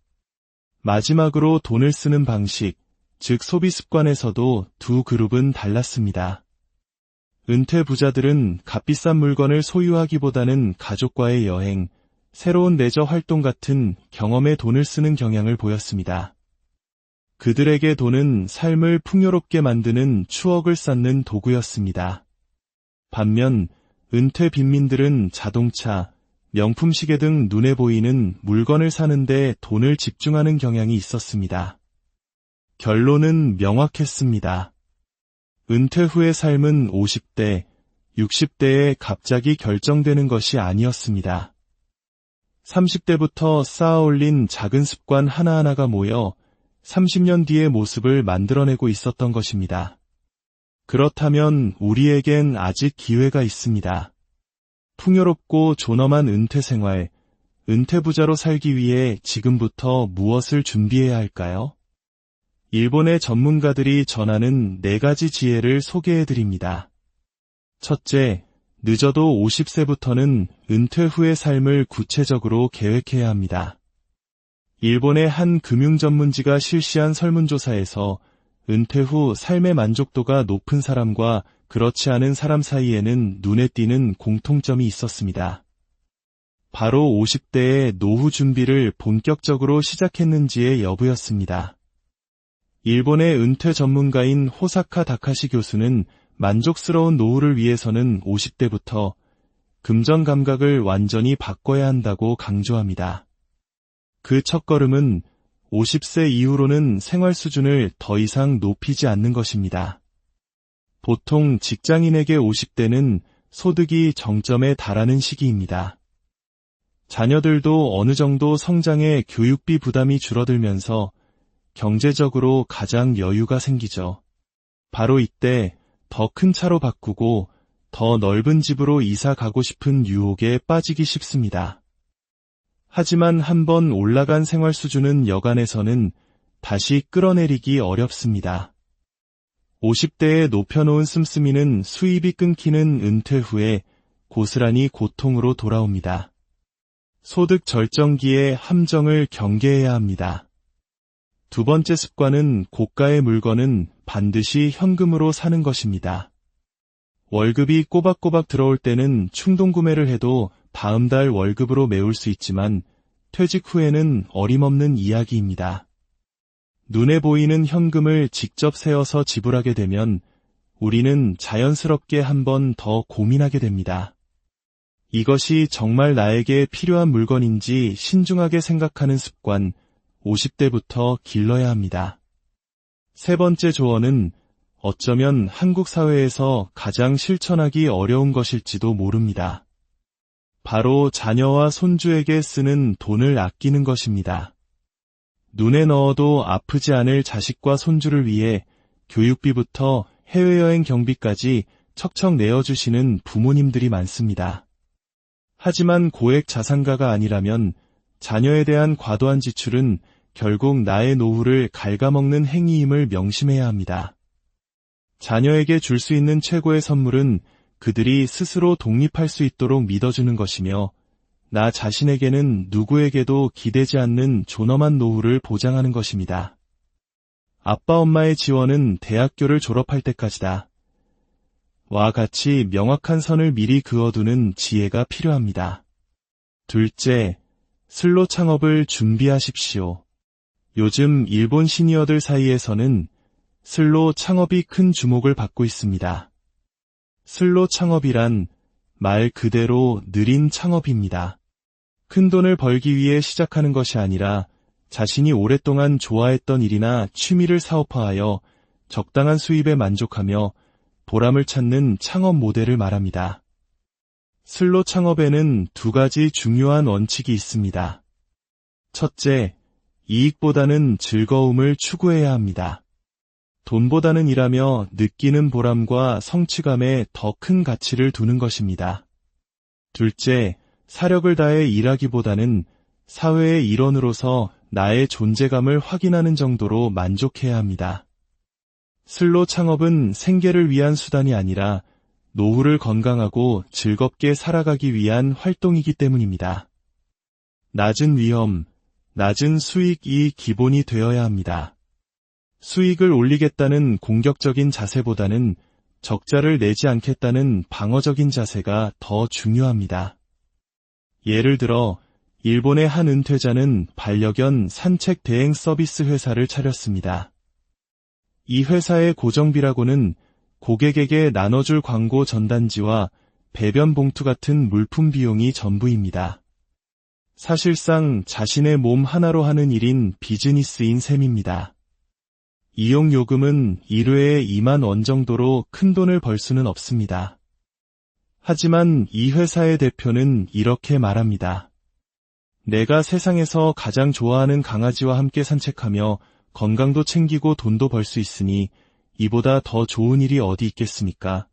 [SPEAKER 1] 마지막으로 돈을 쓰는 방식, 즉 소비 습관에서도 두 그룹은 달랐습니다. 은퇴 부자들은 값비싼 물건을 소유하기보다는 가족과의 여행, 새로운 레저 활동 같은 경험에 돈을 쓰는 경향을 보였습니다. 그들에게 돈은 삶을 풍요롭게 만드는 추억을 쌓는 도구였습니다. 반면 은퇴 빈민들은 자동차, 명품 시계 등 눈에 보이는 물건을 사는데 돈을 집중하는 경향이 있었습니다. 결론은 명확했습니다. 은퇴 후의 삶은 50대, 60대에 갑자기 결정되는 것이 아니었습니다. 30대부터 쌓아올린 작은 습관 하나하나가 모여 30년 뒤의 모습을 만들어내고 있었던 것입니다. 그렇다면 우리에겐 아직 기회가 있습니다. 풍요롭고 존엄한 은퇴 생활, 은퇴 부자로 살기 위해 지금부터 무엇을 준비해야 할까요? 일본의 전문가들이 전하는 4가지 지혜를 소개해드립니다. 첫째, 늦어도 50세부터는 은퇴 후의 삶을 구체적으로 계획해야 합니다. 일본의 한 금융 전문지가 실시한 설문조사에서 은퇴 후 삶의 만족도가 높은 사람과 그렇지 않은 사람 사이에는 눈에 띄는 공통점이 있었습니다. 바로 50대의 노후 준비를 본격적으로 시작했는지의 여부였습니다. 일본의 은퇴 전문가인 호사카 다카시 교수는 만족스러운 노후를 위해서는 50대부터 금전 감각을 완전히 바꿔야 한다고 강조합니다. 그 첫걸음은 50세 이후로는 생활 수준을 더 이상 높이지 않는 것입니다. 보통 직장인에게 50대는 소득이 정점에 달하는 시기입니다. 자녀들도 어느 정도 성장해 교육비 부담이 줄어들면서 경제적으로 가장 여유가 생기죠. 바로 이때 더 큰 차로 바꾸고 더 넓은 집으로 이사 가고 싶은 유혹에 빠지기 쉽습니다. 하지만 한번 올라간 생활 수준은 여간에서는 다시 끌어내리기 어렵습니다. 50대에 높여놓은 씀씀이는 수입이 끊기는 은퇴 후에 고스란히 고통으로 돌아옵니다. 소득 절정기의 함정을 경계해야 합니다. 두 번째 습관은 고가의 물건은 반드시 현금으로 사는 것입니다. 월급이 꼬박꼬박 들어올 때는 충동구매를 해도 다음 달 월급으로 메울 수 있지만 퇴직 후에는 어림없는 이야기입니다. 눈에 보이는 현금을 직접 세어서 지불하게 되면 우리는 자연스럽게 한 번 더 고민하게 됩니다. 이것이 정말 나에게 필요한 물건인지 신중하게 생각하는 습관, 50대부터 길러야 합니다. 세 번째 조언은 어쩌면 한국 사회에서 가장 실천하기 어려운 것일지도 모릅니다. 바로 자녀와 손주에게 쓰는 돈을 아끼는 것입니다. 눈에 넣어도 아프지 않을 자식과 손주를 위해 교육비부터 해외여행 경비까지 척척 내어주시는 부모님들이 많습니다. 하지만 고액 자산가가 아니라면 자녀에 대한 과도한 지출은 결국 나의 노후를 갉아먹는 행위임을 명심해야 합니다. 자녀에게 줄 수 있는 최고의 선물은 그들이 스스로 독립할 수 있도록 믿어주는 것이며 나 자신에게는 누구에게도 기대지 않는 존엄한 노후를 보장하는 것입니다. 아빠 엄마의 지원은 대학교를 졸업할 때까지다. 와 같이 명확한 선을 미리 그어두는 지혜가 필요합니다. 둘째, 슬로 창업을 준비하십시오. 요즘 일본 시니어들 사이에서는 슬로 창업이 큰 주목을 받고 있습니다. 슬로 창업이란 말 그대로 느린 창업입니다. 큰 돈을 벌기 위해 시작하는 것이 아니라 자신이 오랫동안 좋아했던 일이나 취미를 사업화하여 적당한 수입에 만족하며 보람을 찾는 창업 모델을 말합니다. 슬로 창업에는 두 가지 중요한 원칙이 있습니다. 첫째, 이익보다는 즐거움을 추구해야 합니다. 돈보다는 일하며 느끼는 보람과 성취감에 더 큰 가치를 두는 것입니다. 둘째, 사력을 다해 일하기보다는 사회의 일원으로서 나의 존재감을 확인하는 정도로 만족해야 합니다. 슬로 창업은 생계를 위한 수단이 아니라 노후를 건강하고 즐겁게 살아가기 위한 활동이기 때문입니다. 낮은 위험, 낮은 수익이 기본이 되어야 합니다. 수익을 올리겠다는 공격적인 자세보다는 적자를 내지 않겠다는 방어적인 자세가 더 중요합니다. 예를 들어 일본의 한 은퇴자는 반려견 산책 대행 서비스 회사를 차렸습니다. 이 회사의 고정비라고는 고객에게 나눠줄 광고 전단지와 배변 봉투 같은 물품 비용이 전부입니다. 사실상 자신의 몸 하나로 하는 일인 비즈니스인 셈입니다. 이용 요금은 1회에 2만 원 정도로 큰 돈을 벌 수는 없습니다. 하지만 이 회사의 대표는 이렇게 말합니다. 내가 세상에서 가장 좋아하는 강아지와 함께 산책하며 건강도 챙기고 돈도 벌 수 있으니 이보다 더 좋은 일이 어디 있겠습니까?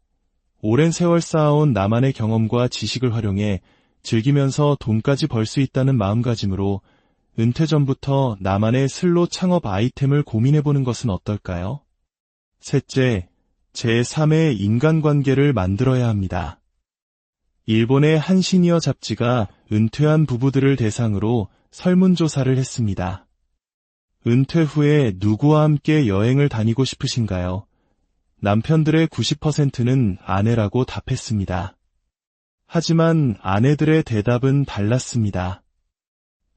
[SPEAKER 1] 오랜 세월 쌓아온 나만의 경험과 지식을 활용해 즐기면서 돈까지 벌 수 있다는 마음가짐으로 은퇴 전부터 나만의 슬로 창업 아이템을 고민해보는 것은 어떨까요? 셋째, 제3의 인간관계를 만들어야 합니다. 일본의 한 시니어 잡지가 은퇴한 부부들을 대상으로 설문조사를 했습니다. 은퇴 후에 누구와 함께 여행을 다니고 싶으신가요? 남편들의 90%는 아내라고 답했습니다. 하지만 아내들의 대답은 달랐습니다.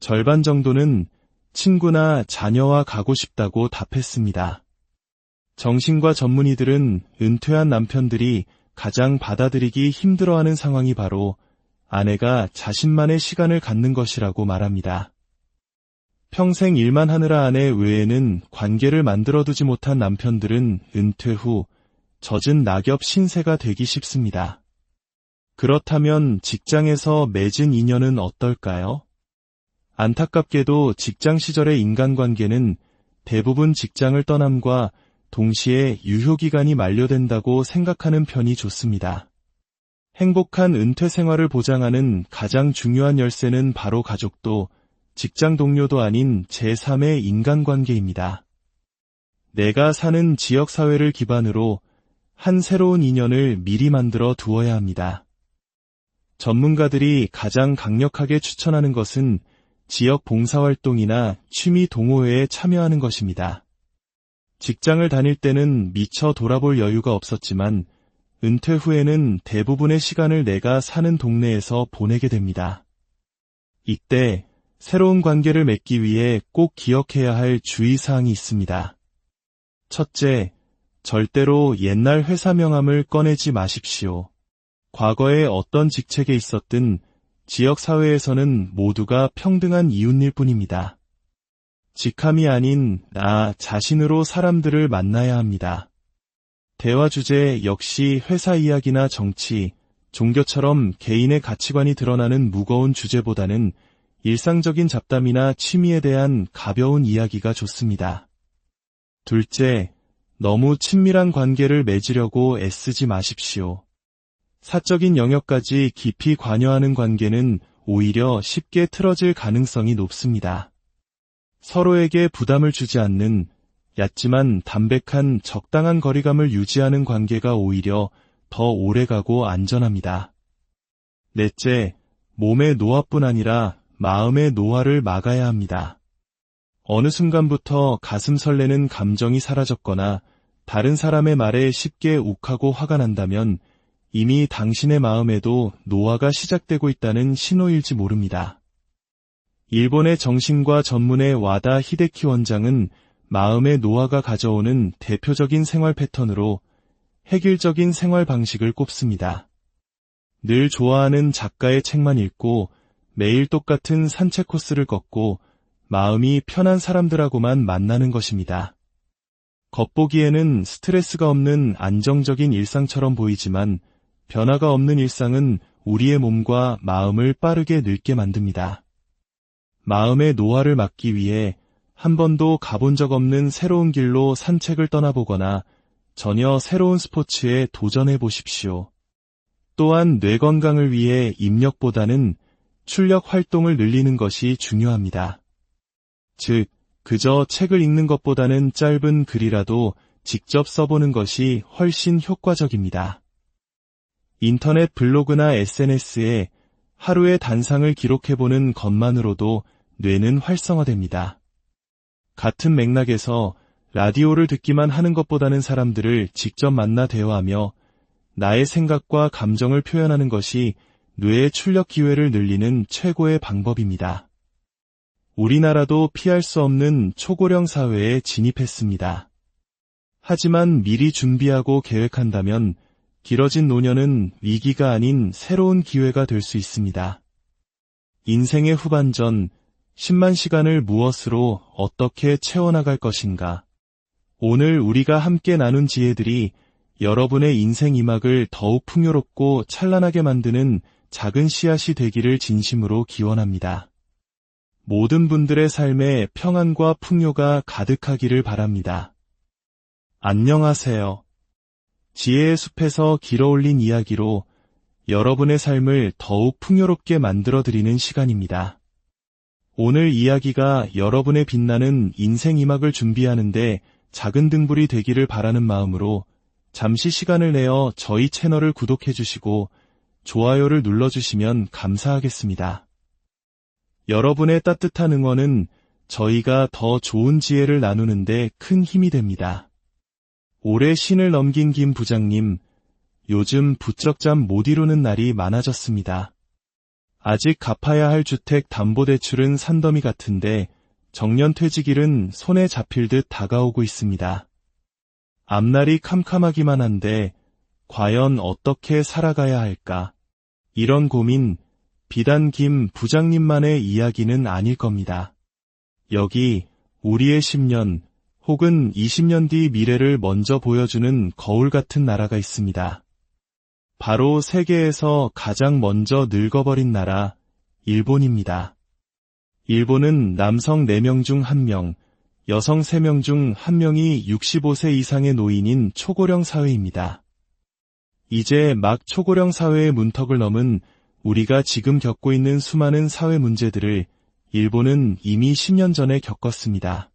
[SPEAKER 1] 절반 정도는 친구나 자녀와 가고 싶다고 답했습니다. 정신과 전문의들은 은퇴한 남편들이 가장 받아들이기 힘들어하는 상황이 바로 아내가 자신만의 시간을 갖는 것이라고 말합니다. 평생 일만 하느라 아내 외에는 관계를 만들어두지 못한 남편들은 은퇴 후 젖은 낙엽 신세가 되기 쉽습니다. 그렇다면 직장에서 맺은 인연은 어떨까요? 안타깝게도 직장 시절의 인간관계는 대부분 직장을 떠남과 동시에 유효기간이 만료된다고 생각하는 편이 좋습니다. 행복한 은퇴 생활을 보장하는 가장 중요한 열쇠는 바로 가족도 직장 동료도 아닌 제3의 인간관계입니다. 내가 사는 지역사회를 기반으로 한 새로운 인연을 미리 만들어 두어야 합니다. 전문가들이 가장 강력하게 추천하는 것은 지역 봉사활동이나 취미 동호회에 참여하는 것입니다. 직장을 다닐 때는 미처 돌아볼 여유가 없었지만 은퇴 후에는 대부분의 시간을 내가 사는 동네에서 보내게 됩니다. 이때 새로운 관계를 맺기 위해 꼭 기억해야 할 주의사항이 있습니다. 첫째, 절대로 옛날 회사 명함을 꺼내지 마십시오. 과거에 어떤 직책에 있었든 지역사회에서는 모두가 평등한 이웃일 뿐입니다. 직함이 아닌 나 자신으로 사람들을 만나야 합니다. 대화 주제 역시 회사 이야기나 정치, 종교처럼 개인의 가치관이 드러나는 무거운 주제보다는 일상적인 잡담이나 취미에 대한 가벼운 이야기가 좋습니다. 둘째, 너무 친밀한 관계를 맺으려고 애쓰지 마십시오. 사적인 영역까지 깊이 관여하는 관계는 오히려 쉽게 틀어질 가능성이 높습니다. 서로에게 부담을 주지 않는 얕지만 담백한 적당한 거리감을 유지하는 관계가 오히려 더 오래가고 안전합니다. 넷째, 몸의 노화뿐 아니라 마음의 노화를 막아야 합니다. 어느 순간부터 가슴 설레는 감정이 사라졌거나 다른 사람의 말에 쉽게 욱하고 화가 난다면 이미 당신의 마음에도 노화가 시작되고 있다는 신호일지 모릅니다. 일본의 정신과 전문의 와다 히데키 원장은 마음의 노화가 가져오는 대표적인 생활 패턴으로 획일적인 생활 방식을 꼽습니다. 늘 좋아하는 작가의 책만 읽고 매일 똑같은 산책 코스를 걷고 마음이 편한 사람들하고만 만나는 것입니다. 겉보기에는 스트레스가 없는 안정적인 일상처럼 보이지만 변화가 없는 일상은 우리의 몸과 마음을 빠르게 늙게 만듭니다. 마음의 노화를 막기 위해 한 번도 가본 적 없는 새로운 길로 산책을 떠나보거나 전혀 새로운 스포츠에 도전해 보십시오. 또한 뇌 건강을 위해 입력보다는 출력 활동을 늘리는 것이 중요합니다. 즉, 그저 책을 읽는 것보다는 짧은 글이라도 직접 써보는 것이 훨씬 효과적입니다. 인터넷 블로그나 SNS에 하루의 단상을 기록해보는 것만으로도 뇌는 활성화됩니다. 같은 맥락에서 라디오를 듣기만 하는 것보다는 사람들을 직접 만나 대화하며 나의 생각과 감정을 표현하는 것이 뇌의 출력 기회를 늘리는 최고의 방법입니다. 우리나라도 피할 수 없는 초고령 사회에 진입했습니다. 하지만 미리 준비하고 계획한다면 길어진 노년은 위기가 아닌 새로운 기회가 될 수 있습니다. 인생의 후반전 10만 시간을 무엇으로 어떻게 채워나갈 것인가? 오늘 우리가 함께 나눈 지혜들이 여러분의 인생 이막을 더욱 풍요롭고 찬란하게 만드는 작은 씨앗이 되기를 진심으로 기원합니다. 모든 분들의 삶에 평안과 풍요가 가득하기를 바랍니다. 안녕하세요. 지혜의 숲에서 길어올린 이야기로 여러분의 삶을 더욱 풍요롭게 만들어드리는 시간입니다. 오늘 이야기가 여러분의 빛나는 인생 이막을 준비하는데 작은 등불이 되기를 바라는 마음으로 잠시 시간을 내어 저희 채널을 구독해 주시고 좋아요를 눌러주시면 감사하겠습니다. 여러분의 따뜻한 응원은 저희가 더 좋은 지혜를 나누는데 큰 힘이 됩니다. 올해 신을 넘긴 김 부장님, 요즘 부쩍 잠 못 이루는 날이 많아졌습니다. 아직 갚아야 할 주택 담보대출은 산더미 같은데 정년퇴직일은 손에 잡힐 듯 다가오고 있습니다. 앞날이 캄캄하기만 한데 과연 어떻게 살아가야 할까? 이런 고민, 비단 김 부장님만의 이야기는 아닐 겁니다. 여기 우리의 10년 혹은 20년 뒤 미래를 먼저 보여주는 거울 같은 나라가 있습니다. 바로 세계에서 가장 먼저 늙어버린 나라, 일본입니다. 일본은 남성 4명 중 1명, 여성 3명 중 1명이 65세 이상의 노인인 초고령 사회입니다. 이제 막 초고령 사회의 문턱을 넘은 우리가 지금 겪고 있는 수많은 사회 문제들을 일본은 이미 10년 전에 겪었습니다.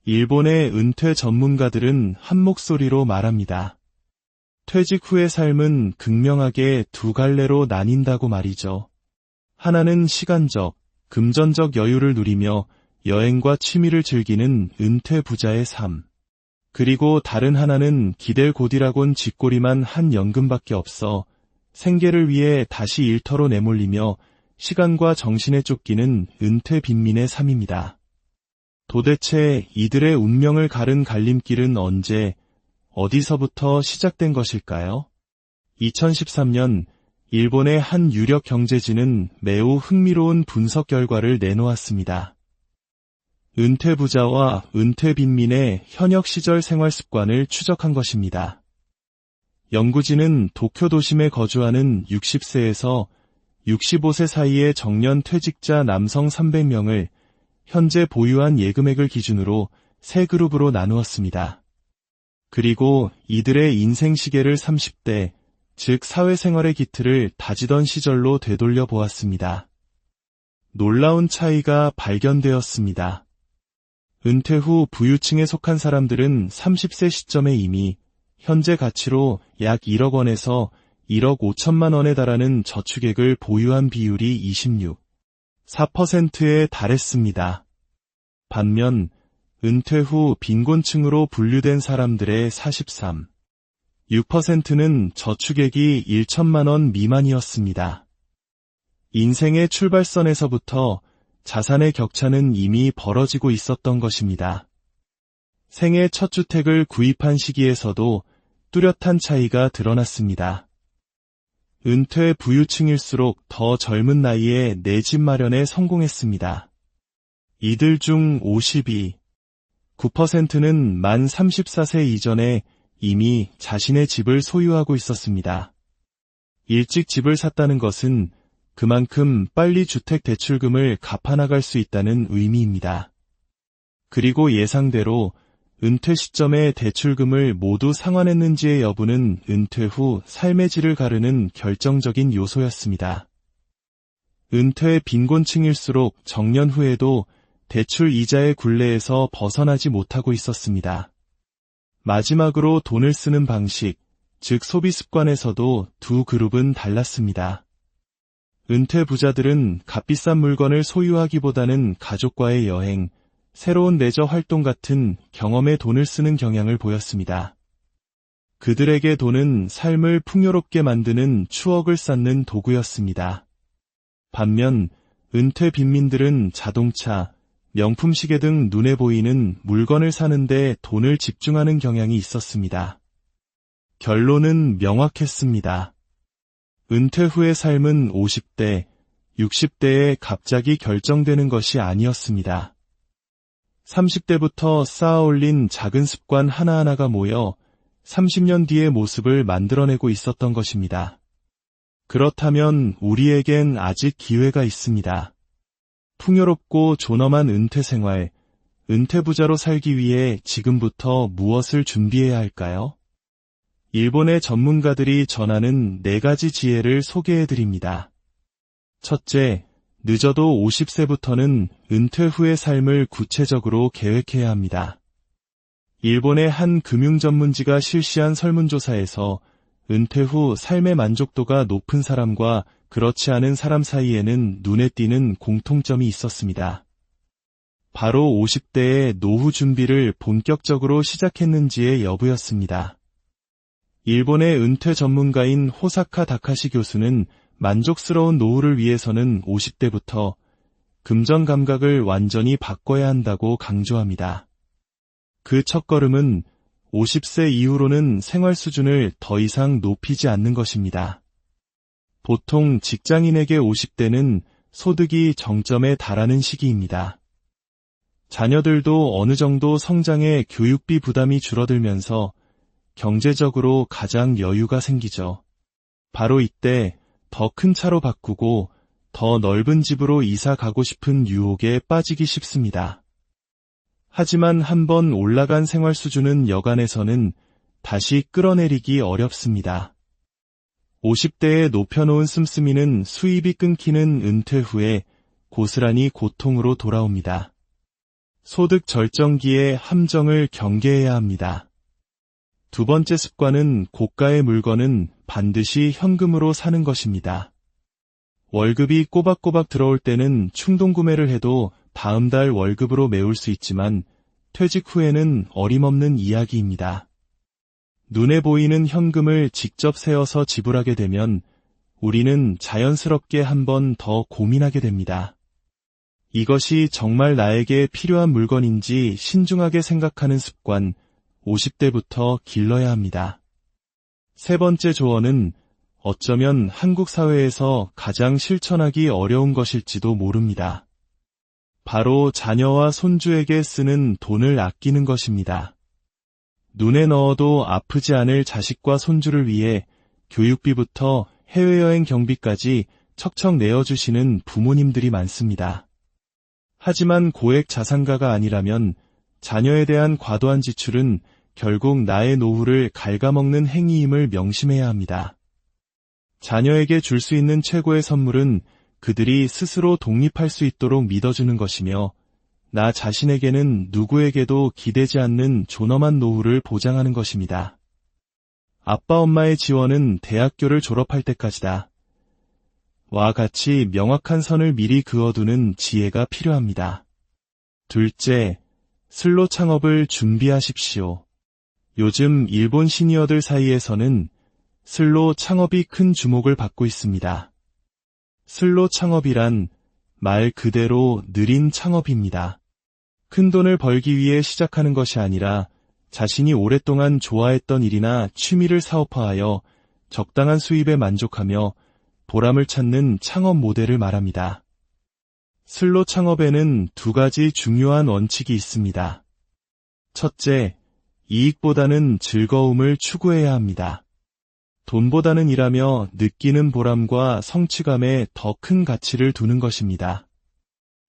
[SPEAKER 1] 일본의 은퇴 전문가들은 한 목소리로 말합니다. 퇴직 후의 삶은 극명하게 두 갈래로 나뉜다고 말이죠. 하나는 시간적, 금전적 여유를 누리며 여행과 취미를 즐기는 은퇴 부자의 삶. 그리고 다른 하나는 기댈 곳이라곤 쥐꼬리만 한 연금밖에 없어 생계를 위해 다시 일터로 내몰리며 시간과 정신에 쫓기는 은퇴 빈민의 삶입니다. 도대체 이들의 운명을 가른 갈림길은 언제, 어디서부터 시작된 것일까요? 2013년 일본의 한 유력 경제지는 매우 흥미로운 분석 결과를 내놓았습니다. 은퇴 부자와 은퇴 빈민의 현역 시절 생활 습관을 추적한 것입니다. 연구진은 도쿄 도심에 거주하는 60세에서 65세 사이의 정년 퇴직자 남성 300명을 현재 보유한 예금액을 기준으로 세 그룹으로 나누었습니다. 그리고 이들의 인생 시계를 30대, 즉 사회생활의 기틀을 다지던 시절로 되돌려 보았습니다. 놀라운 차이가 발견되었습니다. 은퇴 후 부유층에 속한 사람들은 30세 시점에 이미 현재 가치로 약 1억 원에서 1억 5천만 원에 달하는 저축액을 보유한 비율이 26.4%에 달했습니다. 반면 은퇴 후 빈곤층으로 분류된 사람들의 43.6%는 저축액이 1천만 원 미만이었습니다. 인생의 출발선에서부터 자산의 격차는 이미 벌어지고 있었던 것입니다. 생애 첫 주택을 구입한 시기에서도 뚜렷한 차이가 드러났습니다. 은퇴 부유층일수록 더 젊은 나이에 내 집 마련에 성공했습니다. 이들 중 52.9%는 만 34세 이전에 이미 자신의 집을 소유하고 있었습니다. 일찍 집을 샀다는 것은 그만큼 빨리 주택 대출금을 갚아나갈 수 있다는 의미입니다. 그리고 예상대로 은퇴 시점에 대출금을 모두 상환했는지의 여부는 은퇴 후 삶의 질을 가르는 결정적인 요소였습니다. 은퇴 빈곤층일수록 정년 후에도 대출 이자의 굴레에서 벗어나지 못하고 있었습니다. 마지막으로 돈을 쓰는 방식, 즉 소비 습관에서도 두 그룹은 달랐습니다. 은퇴 부자들은 값비싼 물건을 소유하기보다는 가족과의 여행, 새로운 레저 활동 같은 경험에 돈을 쓰는 경향을 보였습니다. 그들에게 돈은 삶을 풍요롭게 만드는 추억을 쌓는 도구였습니다. 반면 은퇴 빈민들은 자동차, 명품 시계 등 눈에 보이는 물건을 사는 데 돈을 집중하는 경향이 있었습니다. 결론은 명확했습니다. 은퇴 후의 삶은 50대, 60대에 갑자기 결정되는 것이 아니었습니다. 30대부터 쌓아올린 작은 습관 하나하나가 모여 30년 뒤의 모습을 만들어내고 있었던 것입니다. 그렇다면 우리에겐 아직 기회가 있습니다. 풍요롭고 존엄한 은퇴 생활, 은퇴 부자로 살기 위해 지금부터 무엇을 준비해야 할까요? 일본의 전문가들이 전하는 4가지 지혜를 소개해드립니다. 첫째, 늦어도 50세부터는 은퇴 후의 삶을 구체적으로 계획해야 합니다. 일본의 한 금융 전문지가 실시한 설문조사에서 은퇴 후 삶의 만족도가 높은 사람과 그렇지 않은 사람 사이에는 눈에 띄는 공통점이 있었습니다. 바로 50대의 노후 준비를 본격적으로 시작했는지의 여부였습니다. 일본의 은퇴 전문가인 호사카 다카시 교수는 만족스러운 노후를 위해서는 50대부터 금전 감각을 완전히 바꿔야 한다고 강조합니다. 그 첫걸음은 50세 이후로는 생활 수준을 더 이상 높이지 않는 것입니다. 보통 직장인에게 50대는 소득이 정점에 달하는 시기입니다. 자녀들도 어느 정도 성장해 교육비 부담이 줄어들면서 경제적으로 가장 여유가 생기죠. 바로 이때 더 큰 차로 바꾸고 더 넓은 집으로 이사 가고 싶은 유혹에 빠지기 쉽습니다. 하지만 한번 올라간 생활 수준은 여간에서는 다시 끌어내리기 어렵습니다. 50대에 높여놓은 씀씀이는 수입이 끊기는 은퇴 후에 고스란히 고통으로 돌아옵니다. 소득 절정기의 함정을 경계해야 합니다. 두 번째 습관은 고가의 물건은 반드시 현금으로 사는 것입니다. 월급이 꼬박꼬박 들어올 때는 충동구매를 해도 다음 달 월급으로 메울 수 있지만 퇴직 후에는 어림없는 이야기입니다. 눈에 보이는 현금을 직접 세어서 지불하게 되면 우리는 자연스럽게 한 번 더 고민하게 됩니다. 이것이 정말 나에게 필요한 물건인지 신중하게 생각하는 습관, 50대부터 길러야 합니다. 세 번째 조언은 어쩌면 한국 사회에서 가장 실천하기 어려운 것일지도 모릅니다. 바로 자녀와 손주에게 쓰는 돈을 아끼는 것입니다. 눈에 넣어도 아프지 않을 자식과 손주를 위해 교육비부터 해외여행 경비까지 척척 내어주시는 부모님들이 많습니다. 하지만 고액 자산가가 아니라면 자녀에 대한 과도한 지출은 결국 나의 노후를 갉아먹는 행위임을 명심해야 합니다. 자녀에게 줄 수 있는 최고의 선물은 그들이 스스로 독립할 수 있도록 믿어주는 것이며 나 자신에게는 누구에게도 기대지 않는 존엄한 노후를 보장하는 것입니다. 아빠 엄마의 지원은 대학교를 졸업할 때까지다. 와 같이 명확한 선을 미리 그어두는 지혜가 필요합니다. 둘째, 슬로 창업을 준비하십시오. 요즘 일본 시니어들 사이에서는 슬로 창업이 큰 주목을 받고 있습니다. 슬로 창업이란 말 그대로 느린 창업입니다. 큰 돈을 벌기 위해 시작하는 것이 아니라 자신이 오랫동안 좋아했던 일이나 취미를 사업화하여 적당한 수입에 만족하며 보람을 찾는 창업 모델을 말합니다. 슬로 창업에는 두 가지 중요한 원칙이 있습니다. 첫째, 이익보다는 즐거움을 추구해야 합니다. 돈보다는 일하며 느끼는 보람과 성취감에 더 큰 가치를 두는 것입니다.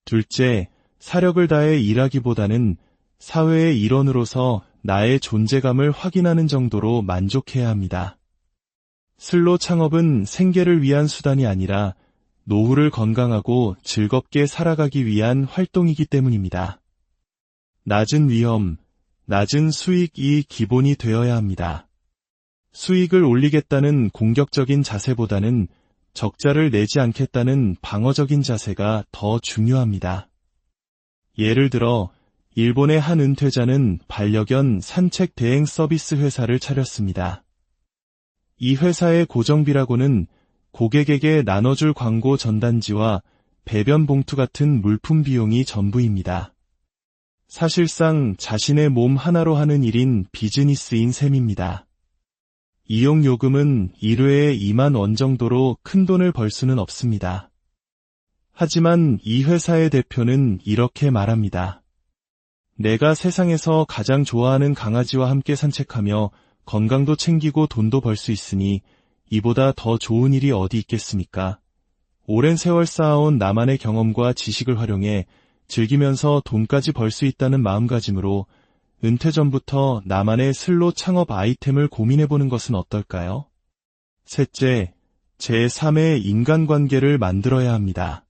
[SPEAKER 1] 둘째, 사력을 다해 일하기보다는 사회의 일원으로서 나의 존재감을 확인하는 정도로 만족해야 합니다. 슬로 창업은 생계를 위한 수단이 아니라 노후를 건강하고 즐겁게 살아가기 위한 활동이기 때문입니다. 낮은 위험, 낮은 수익이 기본이 되어야 합니다. 수익을 올리겠다는 공격적인 자세보다는 적자를 내지 않겠다는 방어적인 자세가 더 중요합니다. 예를 들어 일본의 한 은퇴자는 반려견 산책 대행 서비스 회사를 차렸습니다. 이 회사의 고정비라고는 고객에게 나눠줄 광고 전단지와 배변 봉투 같은 물품 비용이 전부입니다. 사실상 자신의 몸 하나로 하는 일인 비즈니스인 셈입니다. 이용 요금은 1회에 2만 원 정도로 큰 돈을 벌 수는 없습니다. 하지만 이 회사의 대표는 이렇게 말합니다. 내가 세상에서 가장 좋아하는 강아지와 함께 산책하며 건강도 챙기고 돈도 벌 수 있으니 이보다 더 좋은 일이 어디 있겠습니까? 오랜 세월 쌓아온 나만의 경험과 지식을 활용해 즐기면서 돈까지 벌 수 있다는 마음가짐으로 은퇴 전부터 나만의 슬로 창업 아이템을 고민해보는 것은 어떨까요? 셋째, 제3의 인간관계를 만들어야 합니다.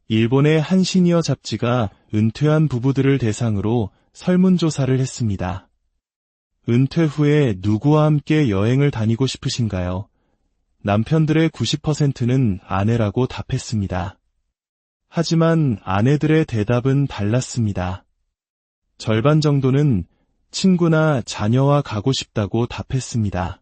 [SPEAKER 1] 일본의 한 시니어 잡지가 은퇴한 부부들을 대상으로 설문조사를 했습니다. 은퇴 후에 누구와 함께 여행을 다니고 싶으신가요? 남편들의 90%는 아내라고 답했습니다. 하지만 아내들의 대답은 달랐습니다. 절반 정도는 친구나 자녀와 가고 싶다고 답했습니다.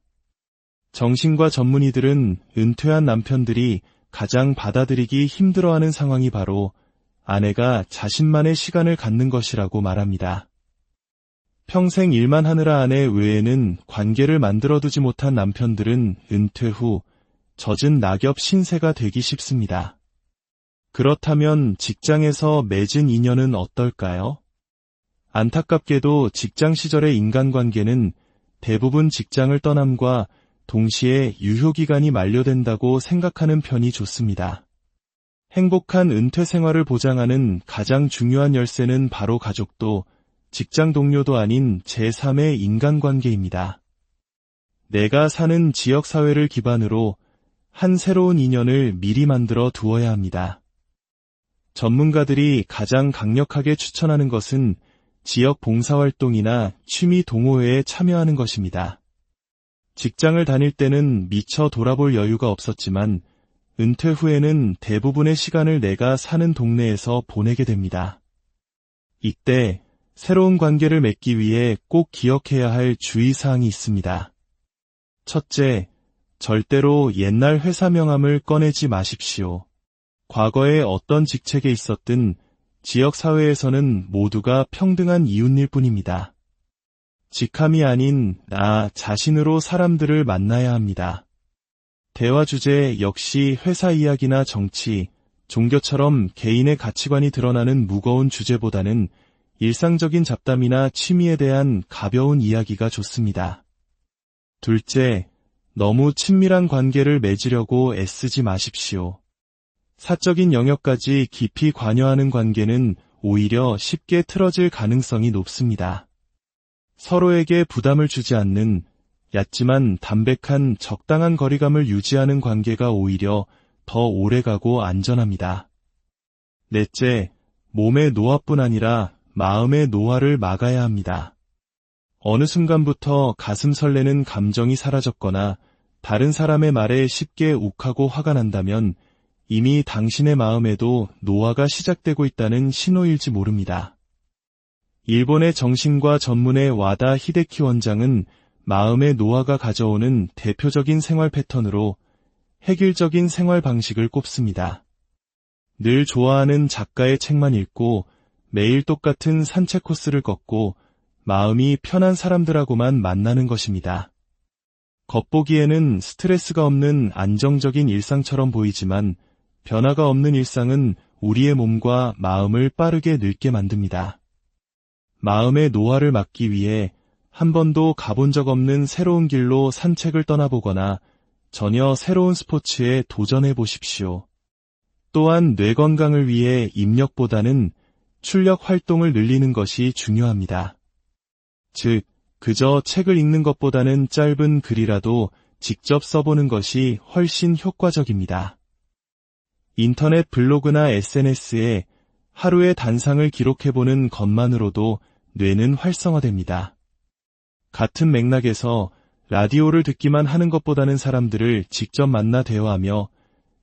[SPEAKER 1] 정신과 전문의들은 은퇴한 남편들이 가장 받아들이기 힘들어하는 상황이 바로 아내가 자신만의 시간을 갖는 것이라고 말합니다. 평생 일만 하느라 아내 외에는 관계를 만들어두지 못한 남편들은 은퇴 후 젖은 낙엽 신세가 되기 쉽습니다. 그렇다면 직장에서 맺은 인연은 어떨까요? 안타깝게도 직장 시절의 인간관계는 대부분 직장을 떠남과 동시에 유효기간이 만료된다고 생각하는 편이 좋습니다. 행복한 은퇴 생활을 보장하는 가장 중요한 열쇠는 바로 가족도 직장 동료도 아닌 제3의 인간관계입니다. 내가 사는 지역사회를 기반으로 한 새로운 인연을 미리 만들어 두어야 합니다. 전문가들이 가장 강력하게 추천하는 것은 지역 봉사활동이나 취미 동호회에 참여하는 것입니다. 직장을 다닐 때는 미처 돌아볼 여유가 없었지만 은퇴 후에는 대부분의 시간을 내가 사는 동네에서 보내게 됩니다. 이때 새로운 관계를 맺기 위해 꼭 기억해야 할 주의사항이 있습니다. 첫째, 절대로 옛날 회사 명함을 꺼내지 마십시오. 과거에 어떤 직책에 있었든 지역사회에서는 모두가 평등한 이웃일 뿐입니다. 직함이 아닌 나 자신으로 사람들을 만나야 합니다. 대화 주제 역시 회사 이야기나 정치, 종교처럼 개인의 가치관이 드러나는 무거운 주제보다는 일상적인 잡담이나 취미에 대한 가벼운 이야기가 좋습니다. 둘째, 너무 친밀한 관계를 맺으려고 애쓰지 마십시오. 사적인 영역까지 깊이 관여하는 관계는 오히려 쉽게 틀어질 가능성이 높습니다. 서로에게 부담을 주지 않는 얕지만 담백한 적당한 거리감을 유지하는 관계가 오히려 더 오래가고 안전합니다. 넷째, 몸의 노화뿐 아니라 마음의 노화를 막아야 합니다. 어느 순간부터 가슴 설레는 감정이 사라졌거나 다른 사람의 말에 쉽게 욱하고 화가 난다면 이미 당신의 마음에도 노화가 시작되고 있다는 신호일지 모릅니다. 일본의 정신과 전문의 와다 히데키 원장은 마음의 노화가 가져오는 대표적인 생활 패턴으로 획일적인 생활 방식을 꼽습니다. 늘 좋아하는 작가의 책만 읽고 매일 똑같은 산책 코스를 걷고 마음이 편한 사람들하고만 만나는 것입니다. 겉보기에는 스트레스가 없는 안정적인 일상처럼 보이지만 변화가 없는 일상은 우리의 몸과 마음을 빠르게 늙게 만듭니다. 마음의 노화를 막기 위해 한 번도 가본 적 없는 새로운 길로 산책을 떠나보거나 전혀 새로운 스포츠에 도전해 보십시오. 또한 뇌 건강을 위해 입력보다는 출력 활동을 늘리는 것이 중요합니다. 즉, 그저 책을 읽는 것보다는 짧은 글이라도 직접 써보는 것이 훨씬 효과적입니다. 인터넷 블로그나 SNS에 하루의 단상을 기록해보는 것만으로도 뇌는 활성화됩니다. 같은 맥락에서 라디오를 듣기만 하는 것보다는 사람들을 직접 만나 대화하며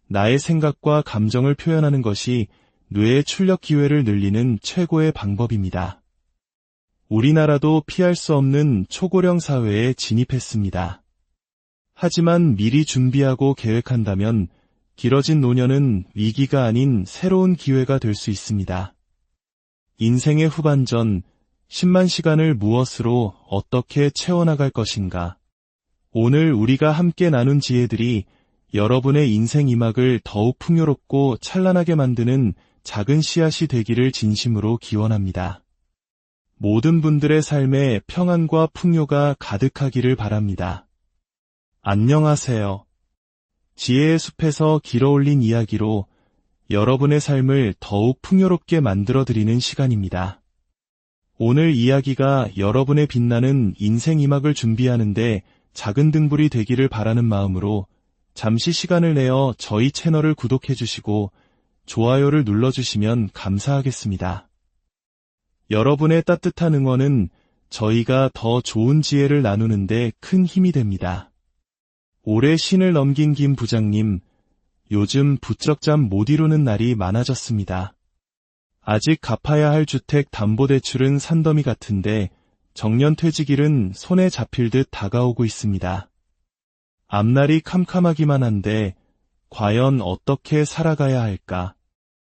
[SPEAKER 1] 나의 생각과 감정을 표현하는 것이 뇌의 출력 기회를 늘리는 최고의 방법입니다. 우리나라도 피할 수 없는 초고령 사회에 진입했습니다. 하지만 미리 준비하고 계획한다면 길어진 노년은 위기가 아닌 새로운 기회가 될 수 있습니다. 인생의 후반전, 10만 시간을 무엇으로 어떻게 채워나갈 것인가? 오늘 우리가 함께 나눈 지혜들이 여러분의 인생 이막을 더욱 풍요롭고 찬란하게 만드는 작은 씨앗이 되기를 진심으로 기원합니다. 모든 분들의 삶에 평안과 풍요가 가득하기를 바랍니다. 안녕하세요. 지혜의 숲에서 길어올린 이야기로 여러분의 삶을 더욱 풍요롭게 만들어드리는 시간입니다. 오늘 이야기가 여러분의 빛나는 인생 이막을 준비하는데 작은 등불이 되기를 바라는 마음으로 잠시 시간을 내어 저희 채널을 구독해 주시고 좋아요를 눌러주시면 감사하겠습니다. 여러분의 따뜻한 응원은 저희가 더 좋은 지혜를 나누는데 큰 힘이 됩니다. 올해 신을 넘긴 김 부장님, 요즘 부쩍 잠 못 이루는 날이 많아졌습니다. 아직 갚아야 할 주택 담보대출은 산더미 같은데 정년퇴직일은 손에 잡힐 듯 다가오고 있습니다. 앞날이 캄캄하기만 한데 과연 어떻게 살아가야 할까?